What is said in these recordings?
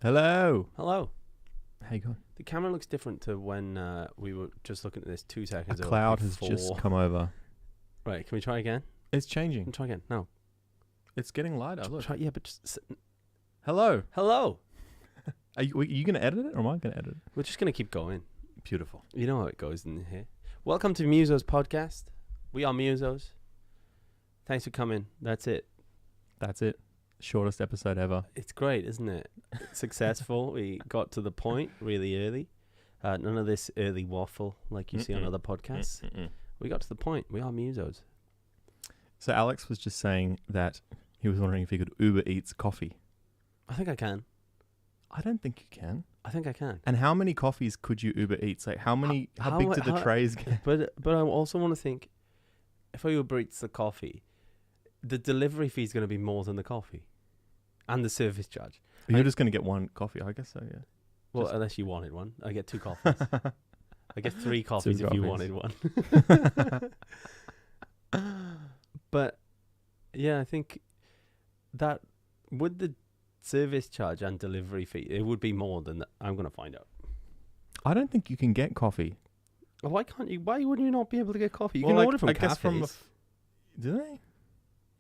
Hello. Hello. How you going? The camera looks different to when we were just looking at this 2 seconds A ago. cloud has just come over. Right, can we try again? It's changing. Can we try again? No. It's getting lighter. Look. Try, yeah, but just... Hello. Hello. Are you going to edit it or am I going to edit it? We're just going to keep going. Beautiful. You know how it goes in here. Welcome to Musos Podcast. We are Musos. Thanks for coming. That's it. That's it. Shortest episode ever. It's great, isn't it? Successful. We got to the point really early. None of this early waffle like you see on other podcasts. We got to the point. We are Musos. So Alex was just saying that he was wondering if he could Uber Eats coffee. I think I can. I don't think you can. I think I can. And how many coffees could you Uber Eats? Like how big did the trays get? But I also want to think, if I Uber Eats the coffee, the delivery fee is going to be more than the coffee. And the service charge. You're just going to get one coffee, I guess so, yeah. Well, unless you wanted one. I get 2 coffees. I get 3 coffees if you wanted one. But, yeah, I think that with the service charge and delivery fee, it would be more than that. I'm going to find out. I don't think you can get coffee. Why can't you? Why wouldn't you not be able to get coffee? You can order from cafes. Do they?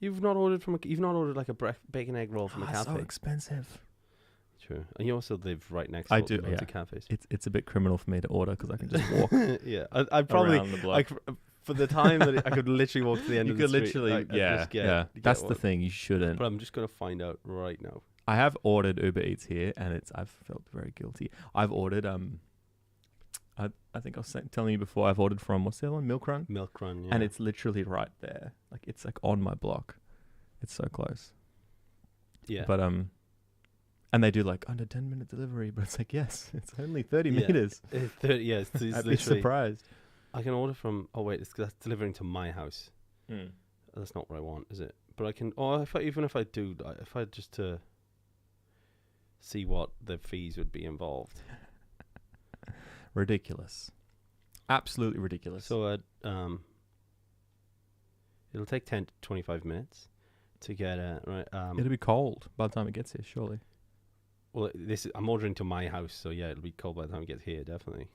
You've not ordered like a bacon egg roll from a cafe. So expensive. True, and you also live right next to cafes. It's a bit criminal for me to order because I can just walk. Yeah, I'd probably around the block. For the time that I could literally walk to the end of the street. You could literally, That's the thing. You shouldn't. But I'm just gonna find out right now. I have ordered Uber Eats here, and I've felt very guilty. I've ordered I think I was telling you before. I've ordered from what's the other one? Milk Run. Milk Run, yeah. And it's literally right there. Like it's like on my block. It's so close. Yeah. But and they do like under 10-minute delivery, but it's like yes, it's only 30 meters. It's 30. Yeah, it's I'd be surprised. I can order from. Oh wait, that's delivering to my house. Mm. That's not what I want, is it? But I can. Oh, even if I do, if I just to see what the fees would be involved. Ridiculous. Absolutely ridiculous. So it'll take 10 to 25 minutes to get right. It'll be cold by the time it gets here, surely. Well, I'm ordering to my house, so yeah, it'll be cold by the time it gets here. Definitely.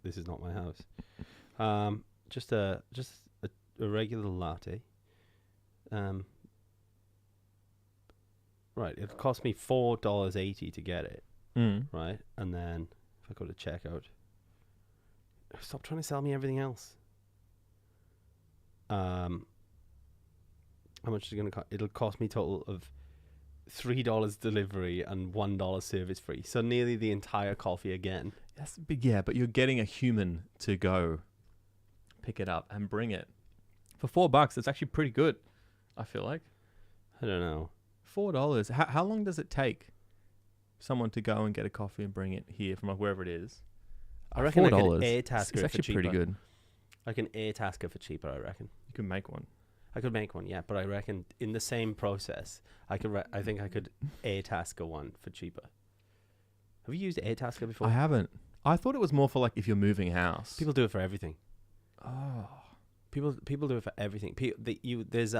This is not my house. Just a regular latte. Right, it cost me $4.80 to get it. Right, and then if I go to checkout, stop trying to sell me everything else. How much is it going to cost? It'll cost me total of $3 delivery and $1 service free. So nearly the entire coffee again. That's big, yeah, but you're getting a human to go pick it up and bring it. For $4, it's actually pretty good, I feel like. I don't know. $4. How long does it take someone to go and get a coffee and bring it here from like wherever it is? I reckon $4. I can air-tasker it's it for actually cheaper. pretty good. I can air-tasker for cheaper, I reckon. You can make one. I could make one, yeah, but I reckon in the same process, I think I could air-tasker one for cheaper. Have you used air-tasker before? I haven't. I thought it was more for like if you're moving house. People do it for everything. Oh. People do it for everything. There's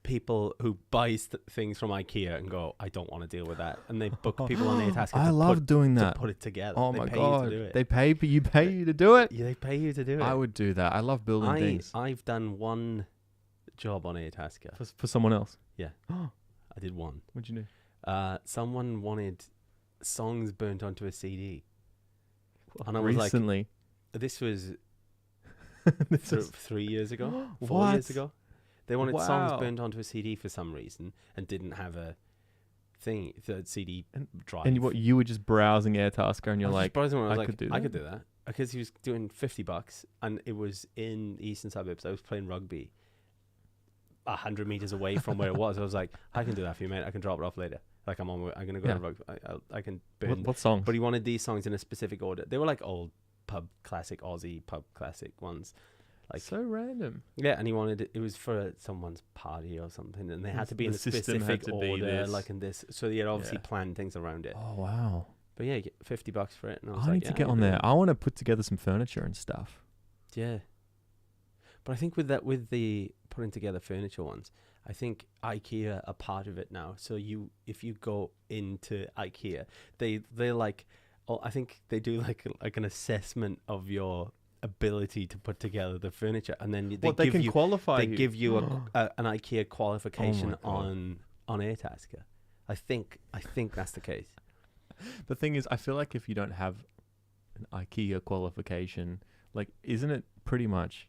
people who buy things from IKEA and go, I don't want to deal with that, and they book people on air-tasker. I love doing that. To put it together. Oh my god! You to do it. They pay you to do it. Yeah, they pay you to do it. I would do that. I love building things. I've done one job on air-tasker for someone else. Yeah. I did one. What'd you do? Someone wanted songs burnt onto a CD. And I was recently. Like, this was 3 years ago, 4 What? years ago. They wanted songs burnt onto a CD for some reason and didn't have a thing, the CD drive. And you were just browsing airtasker and you're like, I could do that. I could do that. Because he was doing $50 and it was in the eastern suburbs. I was playing rugby 100 meters away from where it was. I was like, I can do that for you, mate. I can drop it off later. Like I'm going to go to rugby. I can burn. What songs? But he wanted these songs in a specific order. They were like old classic Aussie pub classic ones. Like so random. Yeah, and he wanted it was for someone's party or something, and they had to be in a specific order, like in this. So he had obviously planned things around it. Oh wow! But yeah, you get $50 for it. And I need to get on there. I want to put together some furniture and stuff. Yeah, but I think with the putting together furniture ones, I think IKEA are part of it now. So if you go into IKEA, they're like, I think they do like an assessment of your ability to put together the furniture, and then they can qualify. They give you an IKEA qualification on Airtasker. I think that's the case. The thing is, I feel like if you don't have an IKEA qualification, like, isn't it pretty much?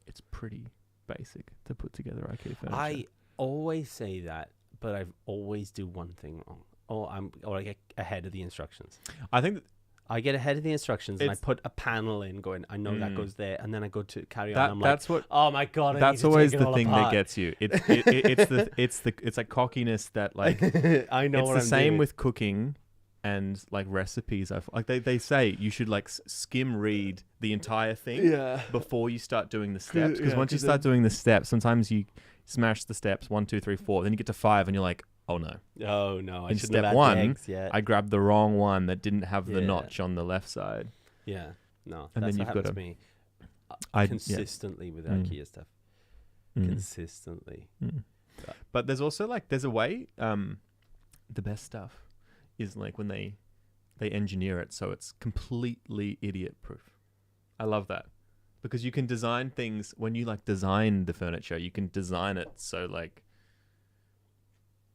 It's pretty basic to put together IKEA furniture. I always say that, but I always do one thing wrong. Or I get ahead of the instructions. I think I get ahead of the instructions and I put a panel in going, I know that goes there, and then I go to carry on. And I'm oh my God, that's always the thing that gets you. It's like cockiness that, like, I know it's what the I'm same doing. with cooking and like recipes. Like they say you should like skim read the entire thing before you start doing the steps, because once you start doing the steps, sometimes you smash the steps 1, 2, 3, 4, then you get to 5 and you're like, oh no, I in shouldn't step have had 1 the eggs yet. I grabbed the wrong one that didn't have the notch on the left side. Yeah, no, and that's then what you've got happens to me consistently with IKEA stuff. Consistently. But there's also like, there's a way, the best stuff is like when they engineer it so it's completely idiot proof. I love that, because you can design things, when you like design the furniture, you can design it so like,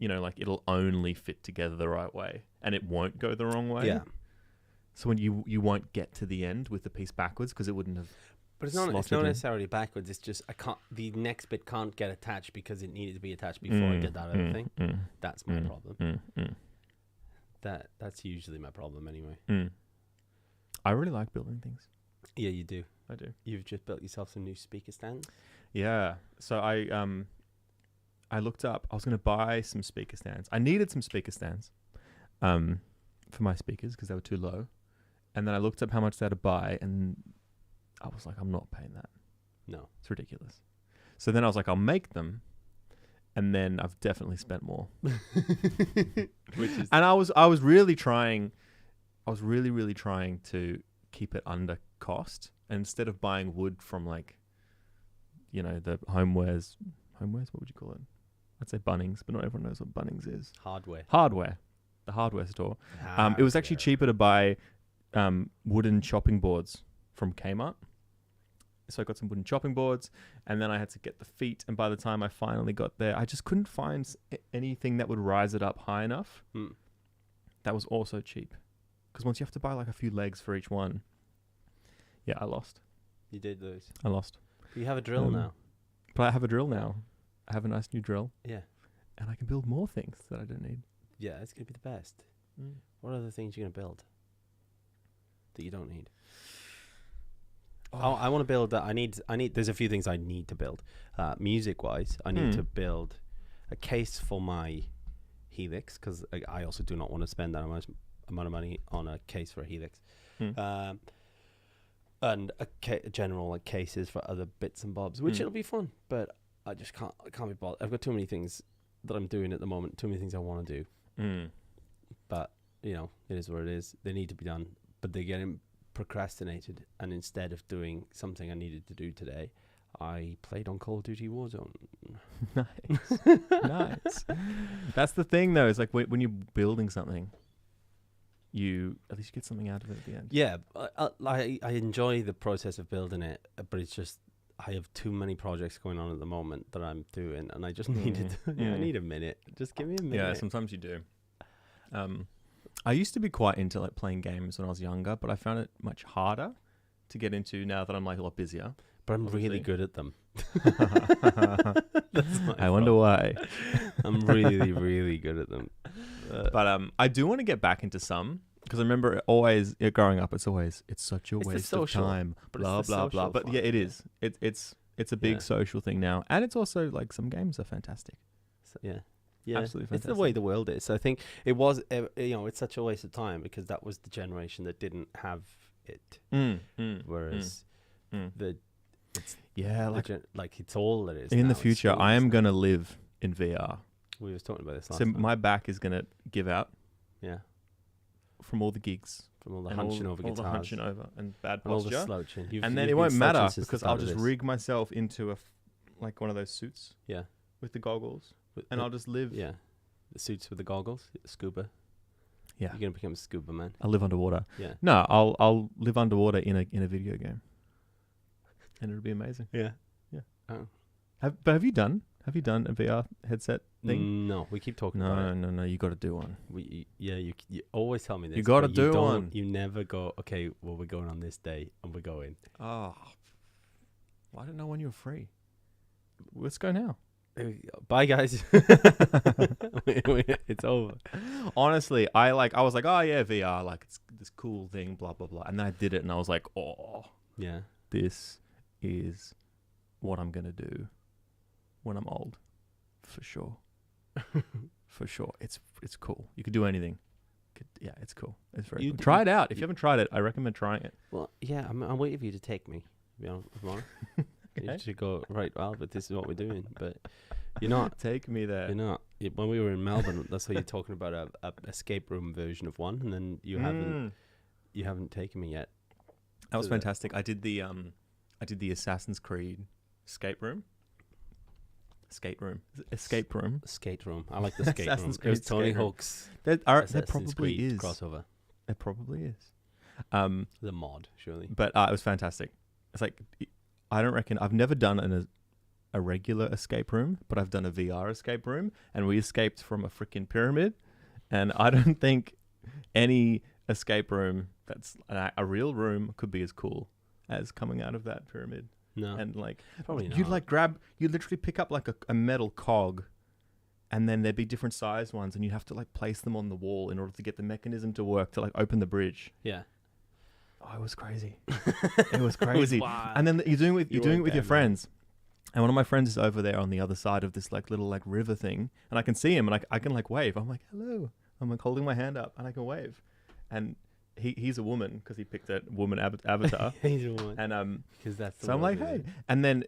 you know, like it'll only fit together the right way and it won't go the wrong way. Yeah. So when you won't get to the end with the piece backwards because it wouldn't have. But it's not necessarily backwards. It's just the next bit can't get attached because it needed to be attached before I did that other thing. That's my problem. That's usually my problem anyway. I really like building things. Yeah, you do. I do. You've just built yourself some new speaker stands. Yeah. So I looked up. I was going to buy some speaker stands. I needed some speaker stands, for my speakers because they were too low. And then I looked up how much they had to buy, and I was like, I'm not paying that. No, it's ridiculous. So then I was like, I'll make them, and then I've definitely spent more. And I was really trying. I was really trying to keep it under cost, and instead of buying wood from like, you know, the homewares, what would you call it? I'd say Bunnings, but not everyone knows what Bunnings is. Hardware. The hardware store. It was actually cheaper to buy wooden chopping boards from Kmart. So I got some wooden chopping boards, and then I had to get the feet. And by the time I finally got there, I just couldn't find anything that would rise it up high enough. That was also cheap, because once you have to buy like a few legs for each one. Yeah, I lost. You did lose. I lost. But you have a drill now. But I have a drill now. I have a nice new drill. Yeah. And I can build more things that I don't need. Yeah, it's going to be the best. What other things are you going to build that you don't need? I want to build that. I need. There's a few things I need to build. Music-wise, I need to build a case for my Helix, because I also do not want to spend that amount of money on a case for a Helix. And general like cases for other bits and bobs, which it'll be fun, but I just can't be bothered. I've got too many things that I'm doing at the moment, too many things I want to do. But, you know, it is what it is. They need to be done, but they're getting procrastinated. And instead of doing something I needed to do today, I played on Call of Duty Warzone. Nice. That's the thing, though. It's like when you're building something, at least get something out of it at the end. Yeah, I enjoy the process of building it, but it's just I have too many projects going on at the moment that I'm doing, and I just needed. I need a minute. Just give me a minute. Yeah, sometimes you do. I used to be quite into like playing games when I was younger, but I found it much harder to get into now that I'm like a lot busier. But I'm really good at them. I wonder why. I'm really good at them. But I do want to get back into some, because I remember always growing up. It's such a waste of time. Blah blah blah. But yeah, it is. It's a big social thing now, and it's also like some games are fantastic. So, yeah, absolutely fantastic. It's the way the world is. I think it was. It's such a waste of time because that was the generation that didn't have it. Whereas it's all that is. In the now. future, I am going to live in VR. We was talking about this last So time. my back is going to give out. Yeah. From all the gigs. From all the hunching over guitars. All the hunching over and bad and posture. all the slouching. And then it won't matter because I'll just rig myself into one of those suits. Yeah. with the goggles, With and the- I'll just live. Yeah. The suits with the goggles, scuba. Yeah. You're gonna become a scuba man. I'll live underwater. Yeah. No, I'll live underwater in a video game, and it'll be amazing. Yeah. Yeah. Oh. Have you done a VR headset thing? No, we keep talking about it. No. You got to do one. You always tell me this. You gotta but do don't- one. You never go. Okay, well we're going on this day, and we're going. Oh, well, I didn't know when you were free. Let's go now. Bye, guys. It's over. Honestly, I was like, oh yeah, VR, like it's this cool thing, blah blah blah, and then I did it, and I was like, oh, Yeah. this is what I'm gonna do when I'm old, for sure. For sure, it's cool. You could do anything. Yeah, it's cool. It's very cool. Try it out. If you haven't tried it, I recommend trying it. Well, yeah, I'm waiting for you to take me. To be honest, if I'm honest. You should go right, Albert. This is what we're doing, but you're not. Take me there. You're not. When we were in Melbourne, that's how you're talking about a escape room version of one, and then you haven't taken me yet. That was to that. fantastic. I did the Assassin's Creed escape room. Skate room. Skate room. Skate room. I like the skate room. Assassin's It was Creed Tony skate room. Hawk's. There Assassin's probably Creed is. crossover. There probably is. The mod, surely. But it was fantastic. It's like, I don't reckon, I've never done a regular escape room, but I've done a VR escape room, and we escaped from a freaking pyramid. And I don't think any escape room that's a real room could be as cool as coming out of that pyramid. No, And like, probably not. you'd literally pick up like a metal cog, and then there'd be different sized ones, and you'd have to like place them on the wall in order to get the mechanism to work to like open the bridge. Yeah. Oh, it was crazy. It was crazy. Wow. And then you're doing it with weren't your there, friends. And one of my friends is over there on the other side of this like little like river thing, and I can see him, and I can like wave. I'm like, hello. I'm like holding my hand up, and I can wave. And he's a woman because he picked a woman avatar. He's a woman. And Because that's the so I'm world like, we're hey. in. And then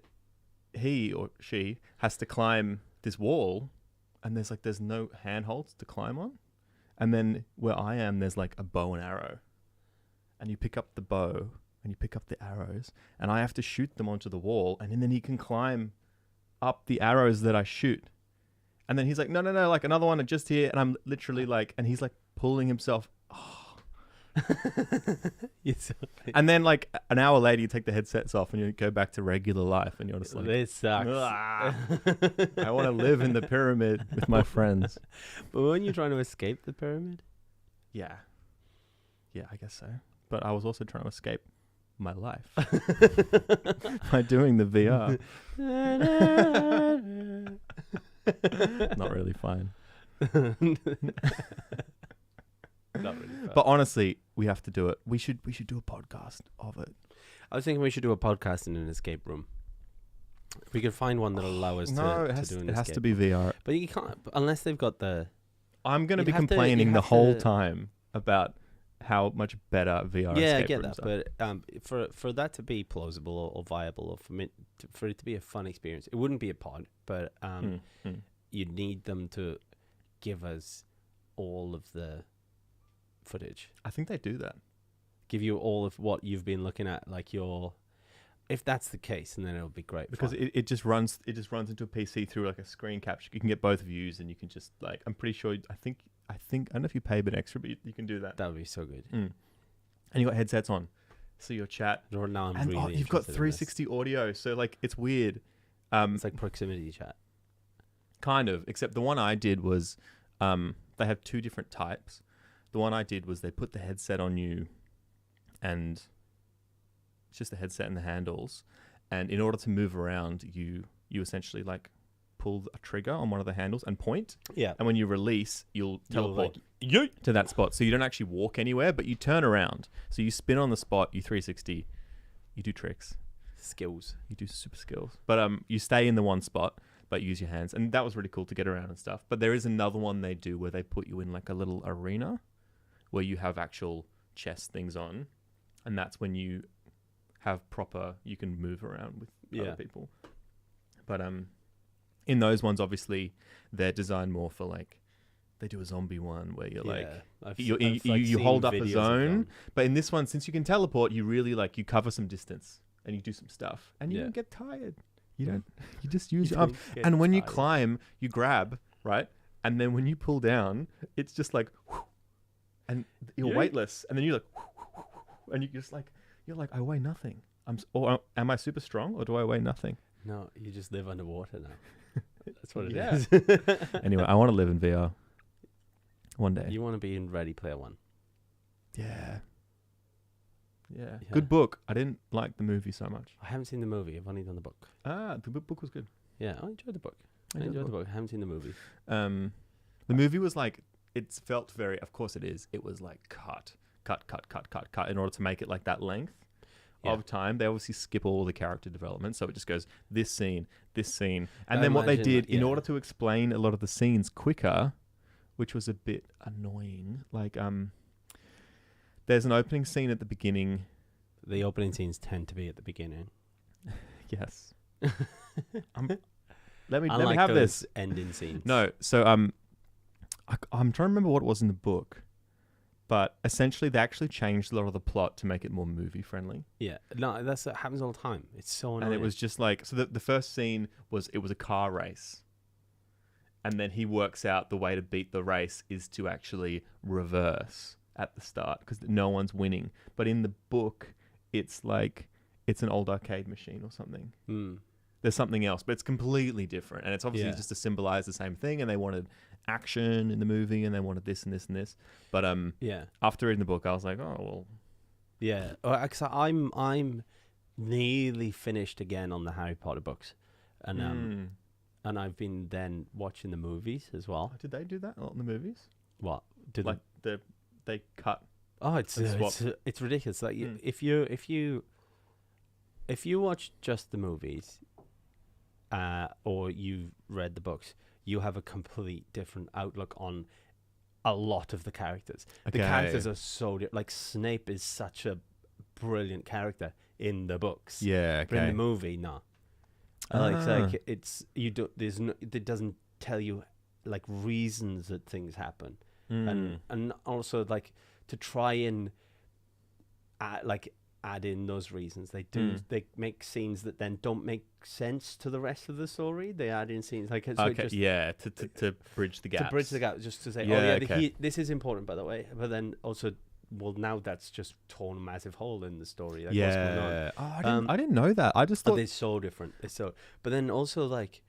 he or she has to climb this wall, and there's no handholds to climb on. And then where I am, there's like a bow and arrow. And you pick up the bow and you pick up the arrows, and I have to shoot them onto the wall, and then he can climb up the arrows that I shoot. And then he's like, no, like another one just here. And I'm literally like, and he's like pulling himself. And then like an hour later, you take the headsets off and you go back to regular life, and you're just like, This sucks. "Ah, I want to live in the pyramid with my friends. But weren't you trying to escape the pyramid? Yeah, I guess so. But I was also trying to escape my life by doing the VR. Not really fun. Not really. But honestly, we have to do it. We should do a podcast of it. I was thinking we should do a podcast in an escape room. We could find one that'll allow us to do an escape. It has to be VR. But you can't unless they've got the. I'm going to You'd be have to- complaining you'd the have whole to- time about how much better VR Yeah, I escape get rooms that, are. but for that to be plausible or viable, or for it to be a fun experience, it wouldn't be a pod, but you'd need them to give us all of the footage, I think they do that. give you all of what you've been looking at, like if that's the case, and then it'll be great Because fun. it just runs into a PC through like a screen capture. You can get both views, and you can just like, I'm pretty sure, I think I don't know if you pay a bit extra, but you can do that. That would be so good. And you got headsets on, so your chat. Or now I'm And really you've got interested in this. 360 audio, so like it's weird. It's like proximity chat. Kind of, except the one I did was, they have two different types. The one I did was they put the headset on you, and it's just the headset and the handles. And in order to move around, you essentially like pull a trigger on one of the handles and point. Yeah. And when you release, you'll teleport Yeet. to that spot. So you don't actually walk anywhere, but you turn around. So you spin on the spot, you 360, you do tricks. Skills. You do super skills. But you stay in the one spot, but use your hands. And that was really cool to get around and stuff. But there is another one they do where they put you in like a little arena where you have actual chess things on. And that's when you have you can move around with other people. But in those ones, obviously, they're designed more for like, they do a zombie one where you're like, you hold up a zone. But in this one, since you can teleport, you really like, you cover some distance and you do some stuff and you don't get tired. You don't. You just use You your arms. don't get And when you tired. climb, you grab, right? And then when you pull down, it's just like, and you're Yeah. weightless. And then you're like, and you're like, I weigh nothing. Or am I super strong, or do I weigh nothing? No, you just live underwater now. That's what it Yeah. is. Anyway, I want to live in VR one day. You want to be in Ready Player One. Yeah. Yeah. Yeah. Good book. I didn't like the movie so much. I haven't seen the movie. I've only done the book. Ah, the book was good. Yeah, I enjoyed the book. I enjoyed the book. I haven't seen the movie. The movie was like, it felt very, of course it is. It was like cut in order to make it like that length of time. They obviously skip all the character development. So it just goes this scene. And then what they did in order to explain a lot of the scenes quicker, which was a bit annoying. Like, there's an opening scene at the beginning. The opening scenes tend to be at the beginning. Yes. Let me Unlike have those this. ending scenes. No, so I'm trying to remember what it was in the book, but essentially they actually changed a lot of the plot to make it more movie friendly. Yeah. No, that happens all the time. It's so annoying. And it was just like, so the first scene was, it was a car race. And then he works out the way to beat the race is to actually reverse at the start because no one's winning. But in the book, it's like, it's an old arcade machine or something. There's something else, but it's completely different. And it's obviously just to symbolize the same thing. And they wanted action in the movie and they wanted this and this and this. But after reading the book, I was like, oh, well. Yeah. Because I'm nearly finished again on the Harry Potter books. And and I've been then watching the movies as well. Did they do that a lot in the movies? What? They cut. Oh, it's ridiculous. Like if you watch just the movies, or you've read the books, you have a complete different outlook on a lot of the characters. Okay. The characters are so like Snape is such a brilliant character in the books. Yeah, okay. But in the movie, no. Like it's you don't. There's no. It doesn't tell you like reasons that things happen, and also like to try and add in those reasons. They do. They make scenes that then don't make sense to the rest of the story. They add in scenes like so okay, to bridge the gap. To bridge the gap, just to say, this is important, by the way. But then also, well, now that's just torn a massive hole in the story. Like, what's going on? Oh, I didn't know that. I just thought they're so different. But then also like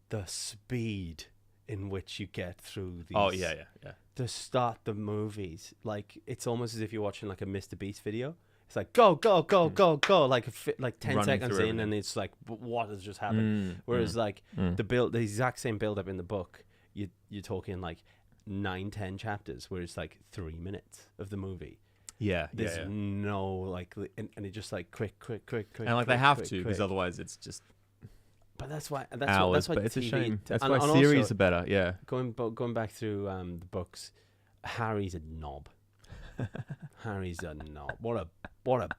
the speed in which you get through these. Oh yeah. To start the movies, like it's almost as if you're watching like a Mr. Beast video. It's like go, like 10 Running seconds through in, and it's like, what has just happened? Whereas like the exact same build up in the book, you're talking like 9-10 chapters, where it's like 3 minutes of the movie. There's no like, and it just like quick, and like they have to because otherwise it's just. But that's why hours, but it's TV, a shame. That's and why also, series are better. Yeah. Going back through the books, Harry's a knob. Harry's a knob. What a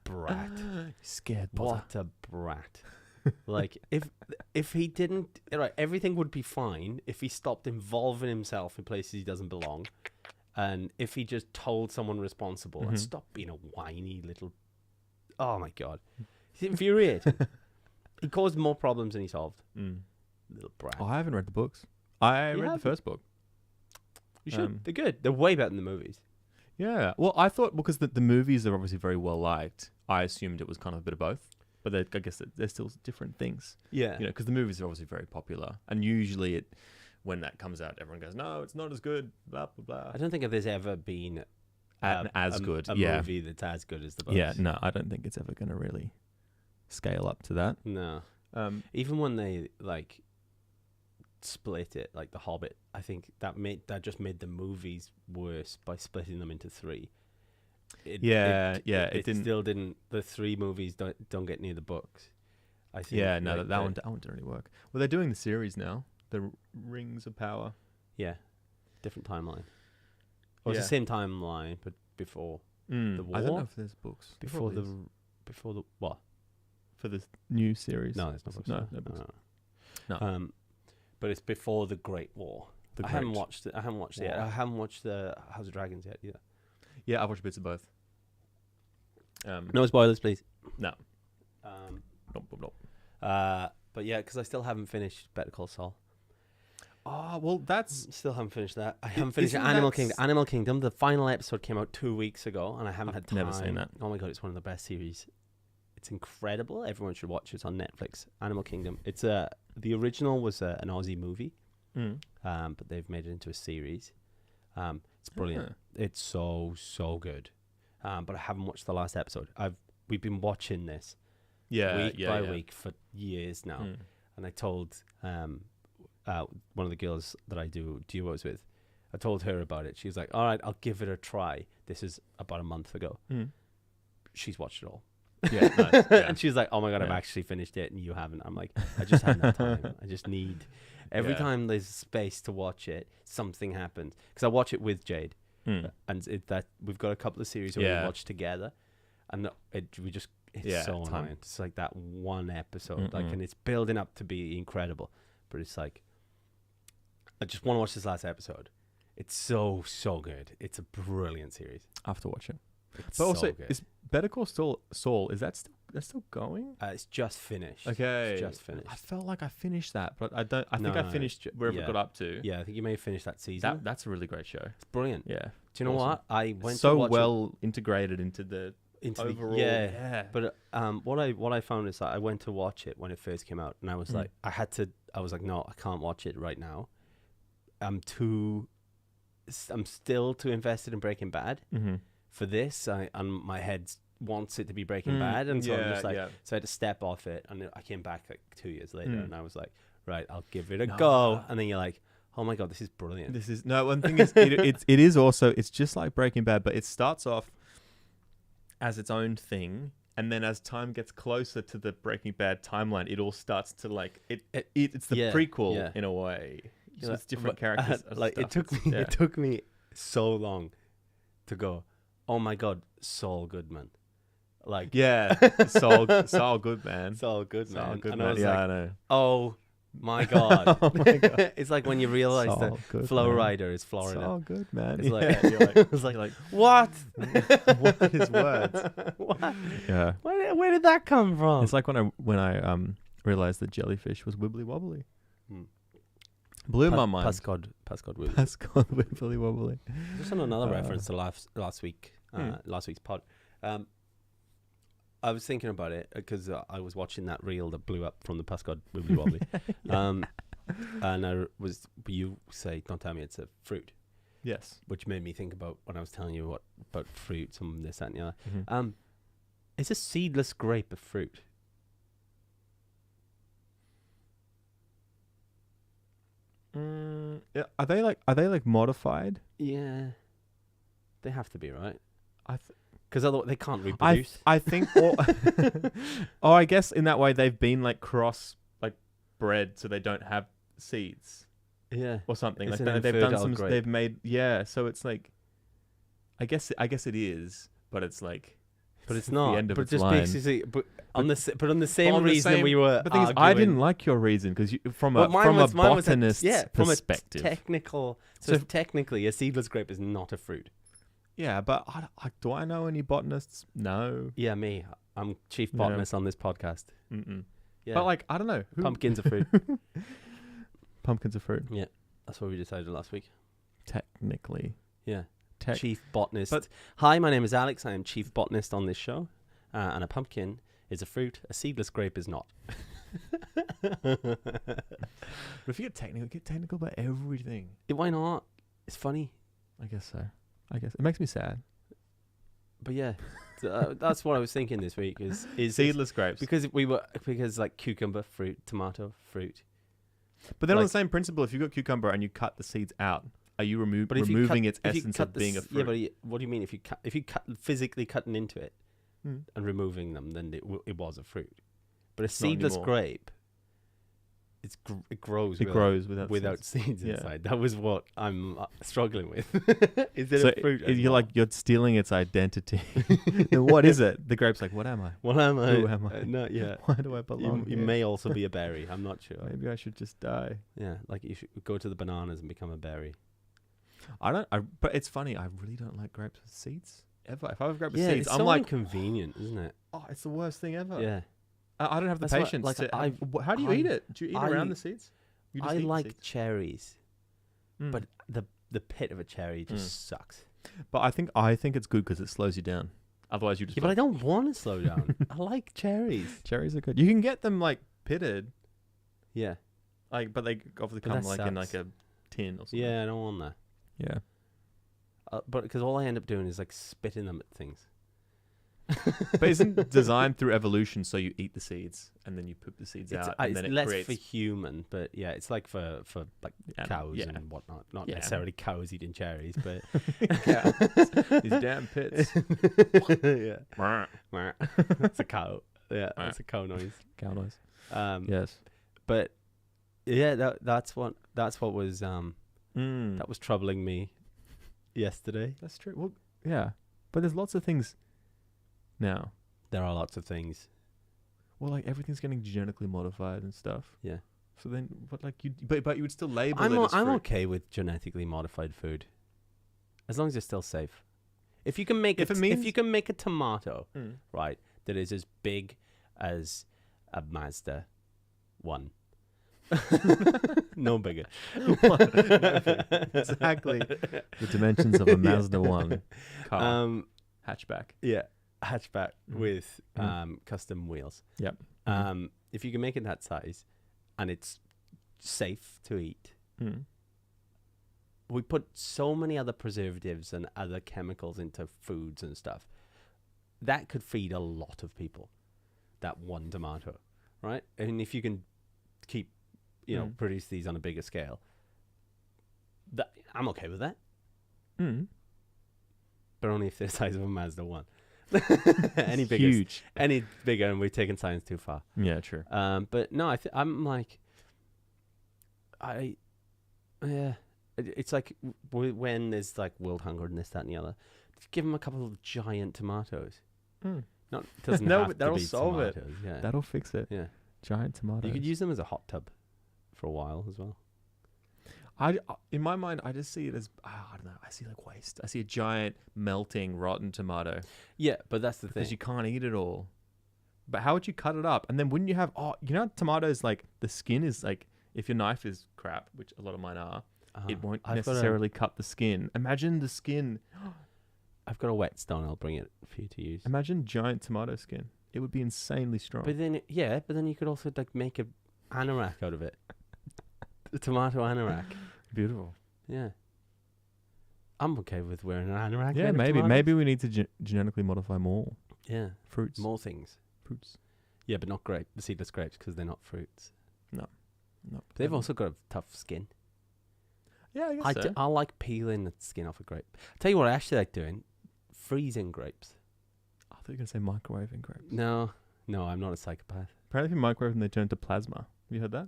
brat. Scared Potter. What a brat. Like if he didn't, right, everything would be fine if he stopped involving himself in places he doesn't belong, and if he just told someone responsible and stopped being a whiny little. Oh my god, he's infuriating. He caused more problems than he solved. Little brat. Oh, I haven't read the books. I read the first book. You should. They're good. They're way better than the movies. Yeah. Well, I thought because the movies are obviously very well liked, I assumed it was kind of a bit of both. But I guess they're still different things. Yeah. You know, because the movies are obviously very popular, and usually when that comes out, everyone goes, "No, it's not as good." Blah blah blah. I don't think there's ever been a movie that's as good as the books. Yeah. No, I don't think it's ever going to really scale up to that. No. Even when they like split it, like The Hobbit, I think that just made the movies worse by splitting them into 3. It didn't. Still didn't. The 3 movies don't get near the books. I think. Yeah, no, that one didn't really work. Well, they're doing the series now, the Rings of Power. Yeah, different timeline. Well, it's the same timeline, but before the war. I don't know if there's books before the what? For the new series. No, there's no books. No books. No. But it's before the Great War. I haven't watched it. I haven't watched it yet. I haven't watched the House of Dragons yet either. Yeah, I've watched bits of both. No spoilers, please. No. Nope. But yeah, because I still haven't finished Better Call Saul. Oh, well, that's... Still haven't finished that. I haven't finished Animal Kingdom. Animal Kingdom, the final episode came out 2 weeks ago, and I haven't had time. Never seen that. Oh my God, it's one of the best series. It's incredible. Everyone should watch it. It's on Netflix. Animal Kingdom. It's the original was an Aussie movie, but they've made it into a series. It's brilliant. It's so good. But I haven't watched the last episode. We've been watching this week by week for years now, and I told one of the girls that I do duos with, I told her about it. She was like, "All right, I'll give it a try." This is about a month ago. She's watched it all. Yeah, nice. Yeah. And she was like, "Oh my God, I've actually finished it and you haven't." I'm like, I just haven't had time. I just need every time there's space to watch it, something happens. Because I watch it with Jade, and that we've got a couple of series where we watch together, and it's so annoying. It's like that one episode, like, and it's building up to be incredible, but it's like, I just want to watch this last episode. It's so good. It's a brilliant series. I have to watch it. It's But also, good. is Better Call Saul, is that's still going? It's just finished. Okay. It's just finished. I felt like I finished that, but I don't. I think I finished wherever it got up to. Yeah, I think you may have finished that season. That's a really great show. It's brilliant. Yeah. Do you know what? I went so to watch well integrated into the overall. Yeah. But what I found is that I went to watch it when it first came out, and I was like, I was like, no, I can't watch it right now. I'm still too invested in Breaking Bad. For this, and my head wants it to be Breaking Bad, and so I'm just like, so I had to step off it, and I came back like 2 years later, and I was like, right, I'll give it a go, and then you're like, oh my God, this is brilliant. One thing is, it is also, it's just like Breaking Bad, but it starts off as its own thing, and then as time gets closer to the Breaking Bad timeline, it all starts to like it's the prequel in a way. So it's different characters. Like it took me so long to go, oh my God, Saul Goodman. Like Saul Goodman. Saul Goodman. Saul Goodman. And I was like, I know. Oh my God. Oh my God. It's like when you realize Saul that Flow Rider is Florida. Saul Goodman. It's like, you're like, it was like what? What are his words? What? Yeah. Where did that come from? It's like when I realized that jellyfish was wibbly wobbly. Blew my mind. Pascod Wibbly. Pascod wibbly wobbly. Just on another reference to last week's pod. I was thinking about it because I was watching that reel that blew up from the Pascod Wibbly Wobbly. And you say, don't tell me it's a fruit. Yes. Which made me think about when I was telling you about fruit, some this, that, and the other. Is a seedless grape a fruit? Yeah, are they like modified? Yeah, they have to be, right? Because otherwise they can't reproduce. I think. I guess in that way they've been like bred, so they don't have seeds. Yeah, or something it's like that. They've done some. Grape. They've made So it's like, I guess it is, but it's like. But it's not. The end of but its just line. basically, on the same reason we were. But the thing is, I didn't like your reason because from a botanist's perspective, technical. So technically, a seedless grape is not a fruit. Yeah, but do I know any botanists? No. Yeah, me. I'm chief botanist on this podcast. Yeah. But I don't know. Pumpkins are fruit. Pumpkins are fruit. Yeah, that's what we decided last week. Technically. Yeah. Chief botanist. Hi, my name is Alex. I am chief botanist on this show. And a pumpkin is a fruit. A seedless grape is not. But if you get technical about everything. Why not? It's funny. I guess so. It makes me sad. But yeah, that's what I was thinking this week is seedless grapes. Because like cucumber, fruit, tomato, fruit. But then on the same principle, if you've got cucumber and you cut the seeds out, are you removing its essence of being a fruit? Yeah, but what do you mean if you physically cutting into it and removing them, then it was a fruit. But a seedless grape, it grows without seeds inside. That was what I'm struggling with. Is it a fruit? You're stealing its identity. What is it? The grape's like, what am I? What am I? Who am I? No, yeah. Why do I belong? You may also be a berry. I'm not sure. Maybe I should just die. Yeah, like you should go to the bananas and become a berry. But it's funny. I really don't like grapes with seeds ever. If I have grapes with seeds, it's so inconvenient, isn't it? Oh, it's the worst thing ever. Yeah. I don't have the That's what- patience. like, How do you eat it? Do you eat around I- the seeds? You just I eat the like seeds? cherries, Mm. but the pit of a cherry just sucks. But I think it's good because it slows you down. Otherwise, you just. Yeah, but I don't want to slow down. I like cherries. Cherries are good. You can get them like pitted, Yeah. but they obviously But come that like in sucks. like a tin or something. Yeah, I don't want that. Yeah. But because all I end up doing is like spitting them at things. But isn't designed through evolution so you eat the seeds and then you poop the seeds out and It's then it less creates for human, but yeah, it's like for like cows yeah. and whatnot. Not Yeah. necessarily cows eating cherries, but these damn pits. yeah, that's a cow. Yeah, that's a cow noise. Cow noise. Yes, but yeah, that's what was Mm. that was troubling me yesterday. That's true. Well, yeah, but there's lots of things now. There are lots of things. Well, like everything's getting genetically modified and stuff. Yeah. So then, but you would still label I'm it as I'm fruit. okay with genetically modified food, as long as it's still safe. If you can make If if it you can make a tomato, Mm. right, that is as big as a Mazda 1. No bigger. Exactly the dimensions of a Mazda 1 car hatchback. Yeah, hatchback Mm. with Mm. custom wheels. Yep. If you can make it that size, and it's safe to eat, Mm. we put so many other preservatives and other chemicals into foods and stuff that could feed a lot of people. That one tomato, right? And if you can keep, produce these on a bigger scale, that I'm okay with that. Mm. But only if they're the size of a Mazda 1. Any bigger, Huge. any bigger, and we've taken science too far. Yeah, true. But no, I'm like, it's like when there's like world hunger and this, that, and the other. Just give them a couple of giant tomatoes. Mm. Not doesn't No, have but to that'll be solve it. tomatoes. Yeah, That'll fix it. yeah. Giant tomatoes. You could use them as a hot tub for a while as well. In my mind, I just see it as I don't know. I see like waste. I see a giant melting rotten tomato Yeah, but that's the because thing. you can't eat it all. But how would you cut it up? And then wouldn't you have? Tomatoes like the skin is like if your knife is crap, which a lot of mine are, it won't necessarily cut the skin. Imagine the skin. I've got a whetstone. I'll bring it for you to use. Imagine giant tomato skin. It would be insanely strong. But then, you could also like make a anorak out of it. A tomato anorak. Beautiful. Yeah. I'm okay with wearing an anorak. Yeah, made of tomatoes. maybe we need to genetically modify more Yeah. fruits. More things. Fruits. Yeah, but not the seedless grapes, because they're not fruits. No. They've also got a tough skin. Yeah, I guess so. I like peeling the skin off a grape. Tell you what I actually like doing. Freezing grapes. I thought you were going to say microwaving grapes. No, I'm not a psychopath. Apparently if you microwave them, they turn to plasma. Have you heard that?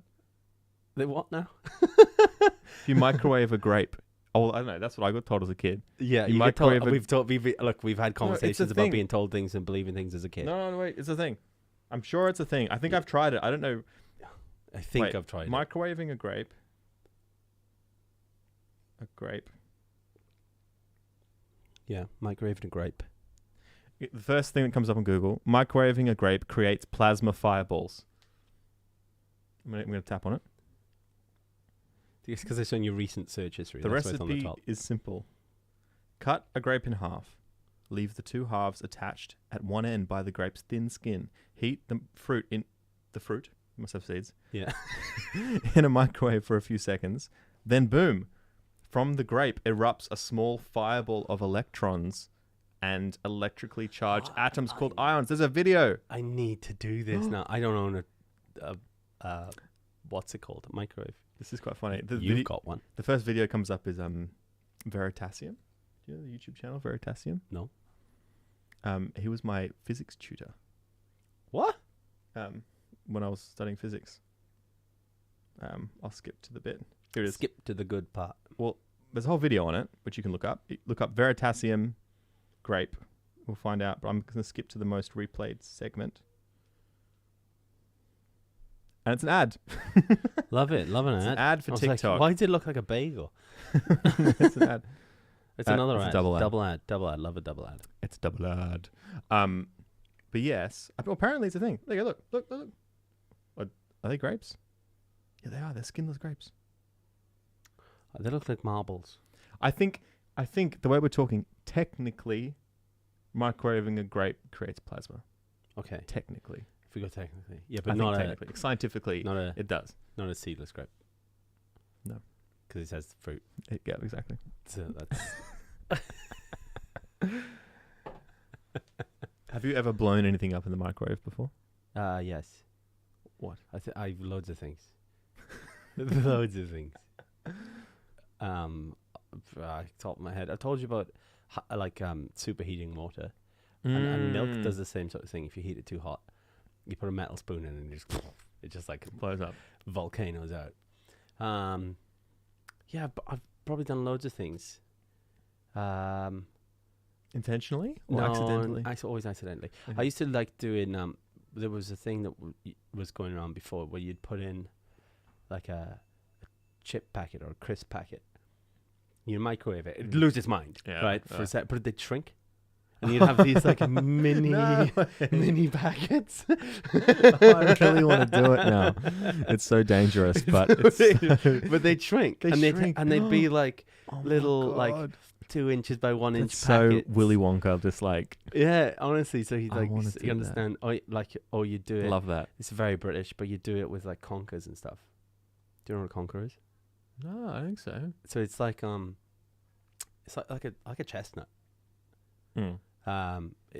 They what now? If you microwave a grape. Oh, I don't know. That's what I got told as a kid. Yeah, You you get microwave told. We've had conversations about thing. being told things and believing things as a kid. No, wait. It's a thing. I'm sure it's a thing. I think I've tried it. I don't know. I think Wait, I've tried it. Microwaving a grape. A grape. Yeah, microwaving a grape. The first thing that comes up on Google, microwaving a grape creates plasma fireballs. I'm going to tap on it. It's because it's on your recent search history. The That's why it's on the recipe top. is simple. Cut a grape in half. Leave the two halves attached at one end by the grape's thin skin. Heat the fruit must have seeds, Yeah. in a microwave for a few seconds. Then boom, from the grape erupts a small fireball of electrons and electrically charged atoms called ions. There's a video. I need to do this now. I don't own a what's it called? A microwave. This is quite funny. You've got one. The first video comes up is Veritasium. Do you know the YouTube channel Veritasium? No. He was my physics tutor. What? When I was studying physics. I'll skip to the bit. Here it is. Skip to the good part. Well, there's a whole video on it, which you can look up. Look up Veritasium grape. We'll find out, but I'm going to skip to the most replayed segment. And it's an ad. Loving It's an it. ad for I was like, TikTok. why does it look like a bagel? It's an ad. It's another it's a ad. double ad. Double ad. Love a double ad. It's a double ad. But yes, apparently it's a thing. Look. Are they grapes? Yeah, they are. They're skinless grapes. They look like marbles. I think the way we're talking, technically, microwaving a grape creates plasma. Okay. Technically. If we go technically. Yeah, I but think not technically. Scientifically, it does. Not a seedless grape. No. Because it has fruit. Yeah, exactly. So that's... Have you ever blown anything up in the microwave before? Yes. What? I've loads of things. Loads of things. Top of my head, I've told you about superheating water, and milk does the same sort of thing. If you heat it too hot, you put a metal spoon in, and it just like blows up, volcanoes out. Yeah, but I've probably done loads of things. Intentionally or no, accidentally? Always accidentally. Mm-hmm. I used to like doing. There was a thing that was going around before where you'd put in like a chip packet or a crisp packet. You microwave it. It'd lose its mind, right? For a sec, but they'd shrink. And you'd have these like mini packets. I really want to do it now. It's so dangerous, but but they'd shrink. And they'd be like little like 2 inches by 1 inch packets. So Willy Wonka, just like honestly. So he'd like you understand? You do it. Love that. It's very British, but you do it with like conkers and stuff. Do you know what a conker is? No, I think so. So it's like it's like a chestnut. In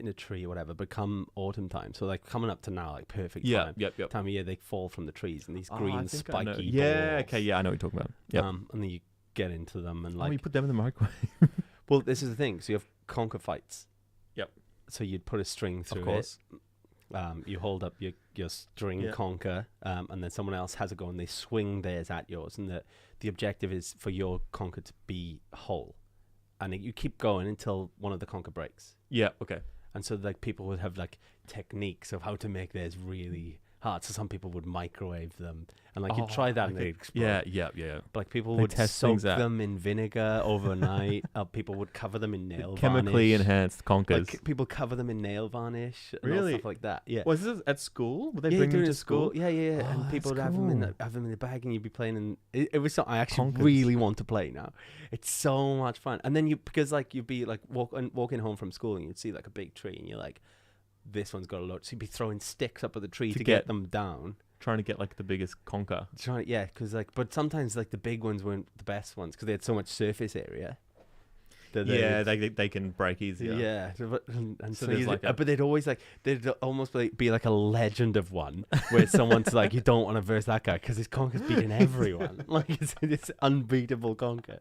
a tree or whatever, but come autumn time, so like coming up to now, like perfect time. Yep. Time of year they fall from the trees and these green spiky balls. Yeah, okay, yeah, I know what you're talking about. Yep. And then you get into them and like you put them in the microwave. Well, this is the thing. So you have conker fights. Yep. So you'd put a string through of course. it. You hold up your string conker, and then someone else has a go and they swing theirs at yours, and the objective is for your conker to be whole. And you keep going until one of the conker breaks. Yeah, okay. And so like people would have like techniques of how to make theirs really hard. So some people would microwave them, and like you'd try that and they'd explode. Yeah. But like people would soak them in vinegar overnight. People would cover them in nail chemically varnish. Enhanced conkers. Like people cover them in nail varnish and really? all stuff like that. Yeah. Was this at school? Would they bring them to school? Yeah. Oh, and people would have them in the bag, and you'd be playing. And it was something I actually conkers. really want to play now. It's so much fun. And then because like you'd be like walking home from school, and you'd see like a big tree, and you're like, this one's got a load. So you'd be throwing sticks up at the tree to get them down. Trying to get like the biggest conker. Because but sometimes like the big ones weren't the best ones because they had so much surface area. They can break easier. Yeah, and so there's but they'd always they'd almost be like a legend of one where someone's like, you don't want to verse that guy because his conker's beating everyone. Like it's unbeatable conker.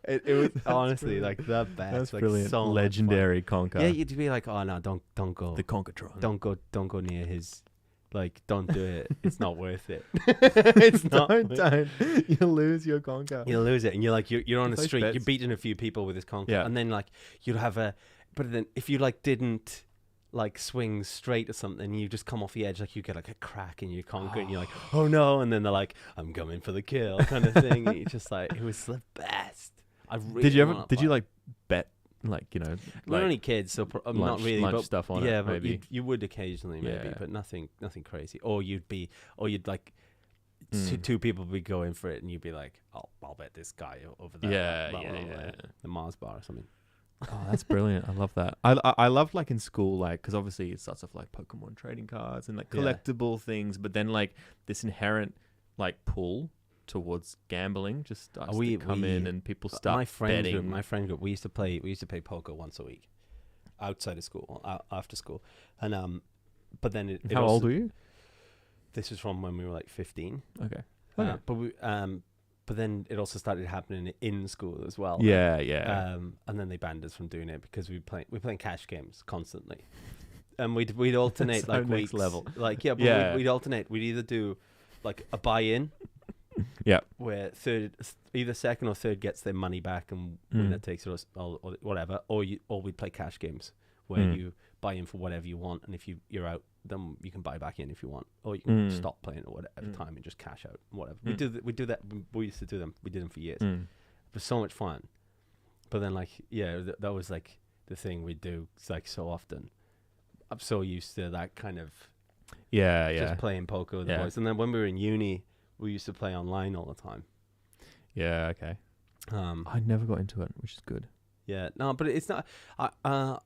It was honestly brilliant. Like the best. That's like brilliant. So legendary conker. Yeah, you'd be like, oh no, don't go. The Conkertron. Don't go near his. Like, don't do it. It's not worth it. It's not. Don't. You'll lose your conker. You'll lose it, and you're like, you're on the street. You're beating a few people with this conker, and then like you'd have but then if you like didn't like swing straight or something, you just come off the edge, like you get like a crack in your conker, and you're like, oh no, and then they're like, I'm coming for the kill, kind of thing. And you just like, it was the best. I really did you like bet? Like, you know, we're only kids, so not really, lunch but stuff on yeah, it, maybe. But you would occasionally, maybe, but nothing crazy. Or you'd like two people would be going for it, and you'd be like, I'll bet this guy over there, the Mars bar or something. Oh, that's brilliant! I love that. I love like in school, like because obviously it's lots of like Pokemon trading cards and like collectible things, but then like this inherent like pull towards gambling just starts to come in, and people start betting. My friend group, we used to play poker once a week outside of school, after school, and but then how old were you? This was from when we were like 15. Okay. But then it also started happening in school as well. Yeah. And then they banned us from doing it because we're playing cash games constantly, and we'd alternate like next weeks. level. Like we'd alternate. We'd either do like a buy-in. Yeah, where either second or third gets their money back, and winner takes it or whatever, or we play cash games where you buy in for whatever you want, and if you're out, then you can buy back in if you want, or you can stop playing at whatever time and just cash out, whatever. We do that. We used to do them. We did them for years. It was so much fun. But then that was like the thing we do like so often. I'm so used to that kind of Yeah, yeah. just playing poker with the boys. And then when we were in uni, we used to play online all the time. Yeah, okay. I never got into it, which is good. Yeah, no, but it's not. I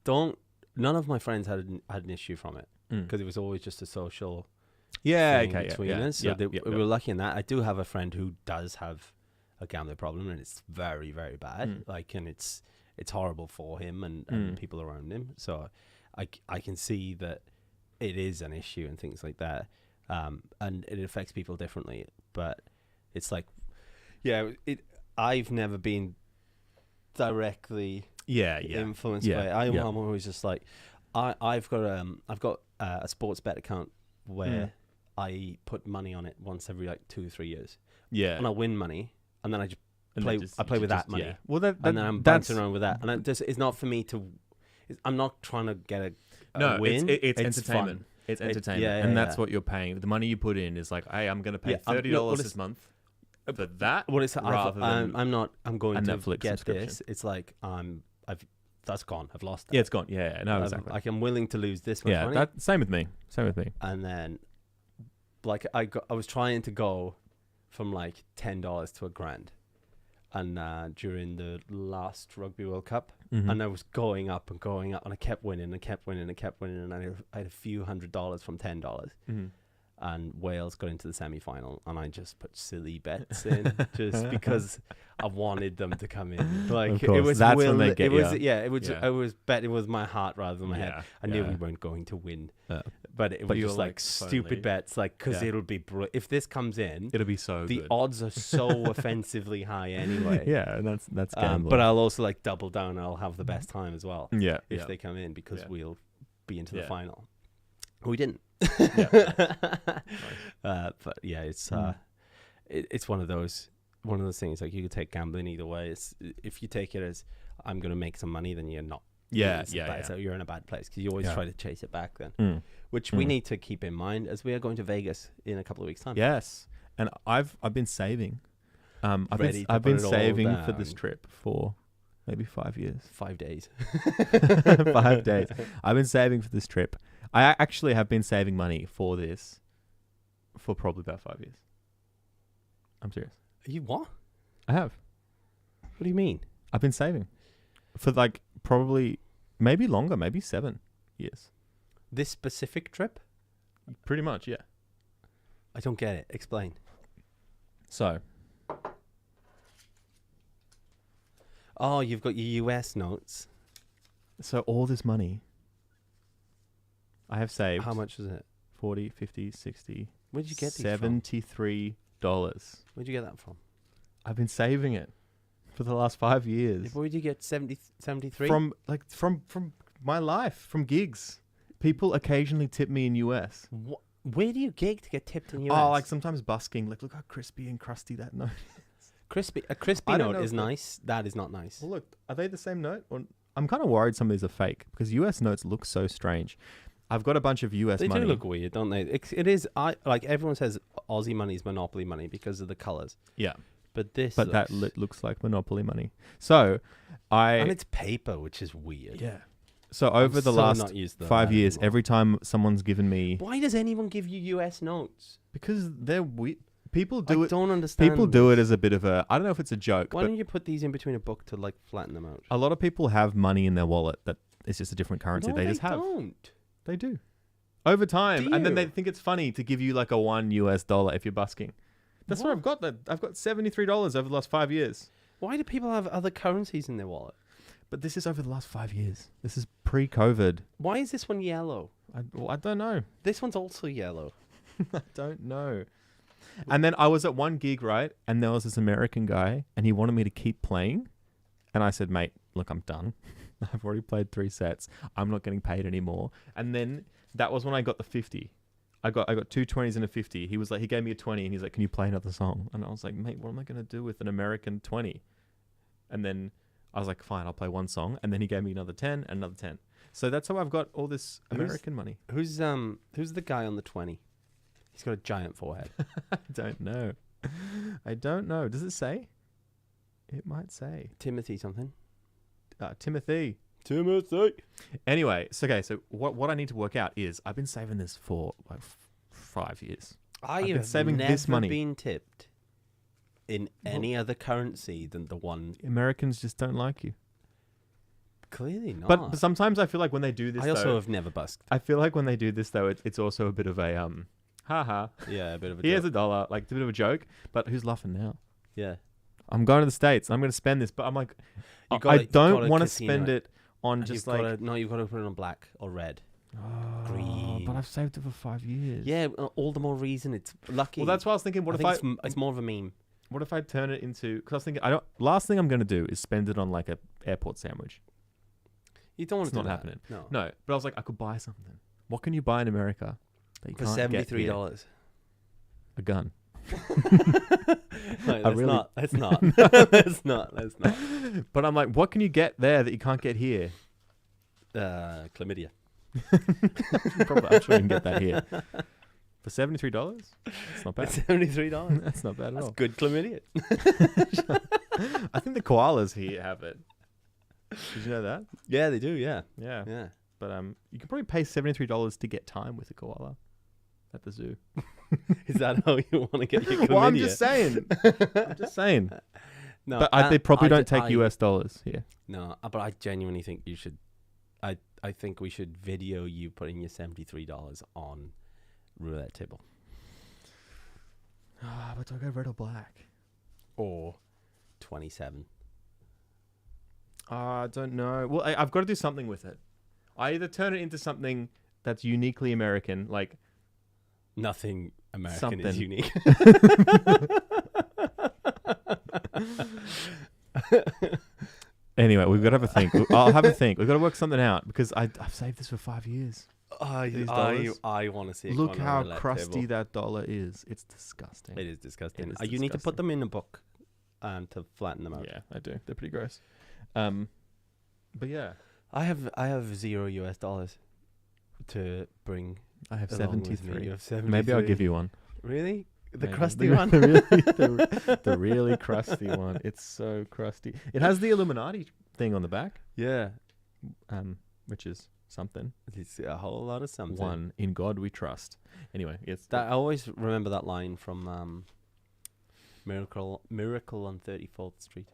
don't. None of my friends had an issue from it because it was always just a social. Yeah, thing okay, between us. So we we were lucky in that. I do have a friend who does have a gambling problem, and it's very, very bad. Like, and it's horrible for him and people around him. So I can see that it is an issue and things like that. And it affects people differently. But it's like, I've never been directly influenced by it. I'm always just like, I've got a sports bet account where I put money on it once every like 2 or 3 years. Yeah, and I win money, and then I just play with that money. Yeah. Well, and then I'm bouncing around with that, and it's not for me to. I'm not trying to get a win. It's entertainment. Fun. It's entertainment, and that's what you're paying. The money you put in is like, hey, I'm going to pay $30 this month for that. What is rather than I'm going to Netflix get this. It's like that's gone. I've lost that. Yeah, it's gone. Yeah, no, exactly. Like I'm willing to lose this much money. Same with me. And then, like I was trying to go from like $10 to $1,000, and during the last Rugby World Cup, and I was going up, and I kept winning, and I had a few $100s from $10. And Wales got into the semi-final, and I just put silly bets in just because I wanted them to come in. Like it was, that's when they get I was betting with my heart rather than my head. I knew we weren't going to win, but it was just like stupid bets, like because it'll be if this comes in, it'll be so the good. Odds are so offensively high anyway. Yeah, and that's gambling. But I'll also like double down, and I'll have the best time as well. Yeah, if they come in because we'll be into the final. We didn't. But yeah, it's one of those things. Like you could take gambling either way. It's if you take it as I'm going to make some money, then you're not. So you're in a bad place because you always try to chase it back then, which we need to keep in mind as we are going to Vegas in a couple of weeks' time. Yes, and I've been saving. I've been saving for this trip for maybe 5 years. 5 days. 5 days. I've been saving for this trip. I actually have been saving money for this for probably about 5 years. I'm serious. You what? I have. What do you mean? I've been saving for like probably maybe longer, maybe 7 years. This specific trip? Pretty much, yeah. I don't get it. Explain. So. Oh, you've got your US notes. So all this money I have saved. How much is it? 40, 50, 60. Where did you get these $73. Where'd you get that from? I've been saving it for the last 5 years. Where did you get 73? From my life, from gigs. People occasionally tip me in US. Where do you gig to get tipped in US? Oh, like sometimes busking. Like, look how crispy and crusty that note is. A crispy note is nice. That is not nice. Well, look, are they the same note? Or I'm kind of worried some of these are fake because US notes look so strange. I've got a bunch of US money. They do look weird, don't they? It is. Like everyone says, Aussie money is Monopoly money because of the colors. Yeah, but that looks like Monopoly money. So and it's paper, which is weird. Yeah. So over the last 5 years, every time someone's given me, why does anyone give you US notes? Because they're weird. People do it. I don't understand. People do it as a bit of a. I don't know if it's a joke. Why don't you put these in between a book to like flatten them out? A lot of people have money in their wallet that is just a different currency. No, they just have. Don't. They do. Over time, and then they think it's funny to give you like a $1 if you're busking. That's what I've got. I've got $73 over the last 5 years. Why do people have other currencies in their wallet? But this is over the last 5 years. This is pre-COVID. Why is this one yellow? I don't know. This one's also yellow. I don't know. And then I was at one gig, right? And there was this American guy, and he wanted me to keep playing. And I said, mate, look, I'm done. I've already played 3 sets. I'm not getting paid anymore. And then that was when I got the 50. I got 2 20s and a 50. He was like, he gave me a 20, and he's like, can you play another song? And I was like, mate, what am I going to do with an American 20? And then I was like, fine, I'll play one song. And then he gave me another 10 and another 10. So that's how I've got all this American money. Who's the guy on the 20? He's got a giant forehead. I don't know. Does it say? It might say. Timothy something. Timothy. Timothy. Anyway, so what I need to work out is I've been saving this for like 5 years. I I've been have saving never this money. been tipped in any other currency than the one. Americans just don't like you. Clearly not. But sometimes I feel like when they do this, I also have never busked. I feel like when they do this though, it's also a bit of a haha. Yeah, a bit of a Here's joke. $1, like it's a bit of a joke. But who's laughing now? Yeah. I'm going to the States. I'm going to spend this, but I'm like, You I gotta- you don't gotta want to casino spend it. it on And just you've like. gotta, no, you've got to put it on black or red. Green. But I've saved it for 5 years. Yeah, all the more reason it's lucky. Well, that's why I was thinking. What I if think it's more of a meme. What if I turn it into? Because I was thinking, last thing I'm going to do is spend it on like a airport sandwich. You don't want It's to do not that. happening. No. No, but I was like, I could buy something. What can you buy in America that you For can't get here? $73. A gun. No, that's really- not. That's not. That's not. That's not. But I'm like, what can you get there that you can't get here? Chlamydia. Probably, I'm sure you can get that here. For $73? That's not bad. $73. That's not bad at That's all. good chlamydia. I think the koalas here have it. Did you know that? Yeah, they do. Yeah. Yeah. Yeah. But you can probably pay $73 to get time with a koala at the zoo. Is that how you want to get your chlamydia? Well, I'm just saying. I'm just saying. No, But they probably don't d- take US dollars here. No, but I genuinely think you should. I think we should video you putting your $73 on roulette table. But do I go red or black? Or 27. I don't know. Well, I've got to do something with it. I either turn it into something that's uniquely American, like Nothing American Something. is unique. Anyway, we've got to have a think. I'll have a think. We've got to work something out because I've saved this for 5 years. These dollars. I want to see it. Look on a how roulette crusty table. that dollar is. It's disgusting. It is disgusting. It is You need to disgusting. put them in a book to flatten them out. Yeah, I do. They're pretty gross. But yeah, I have $0 US to bring I have along with me. 73. You have 73. Maybe I'll give you one. Really? The Maybe. crusty The- one? the really crusty one. It's so crusty. It has the Illuminati thing on the back, Yeah. which is something. It's a whole lot of something. One, in God we trust. Anyway, it's That I always remember that line from Miracle on 34th Street.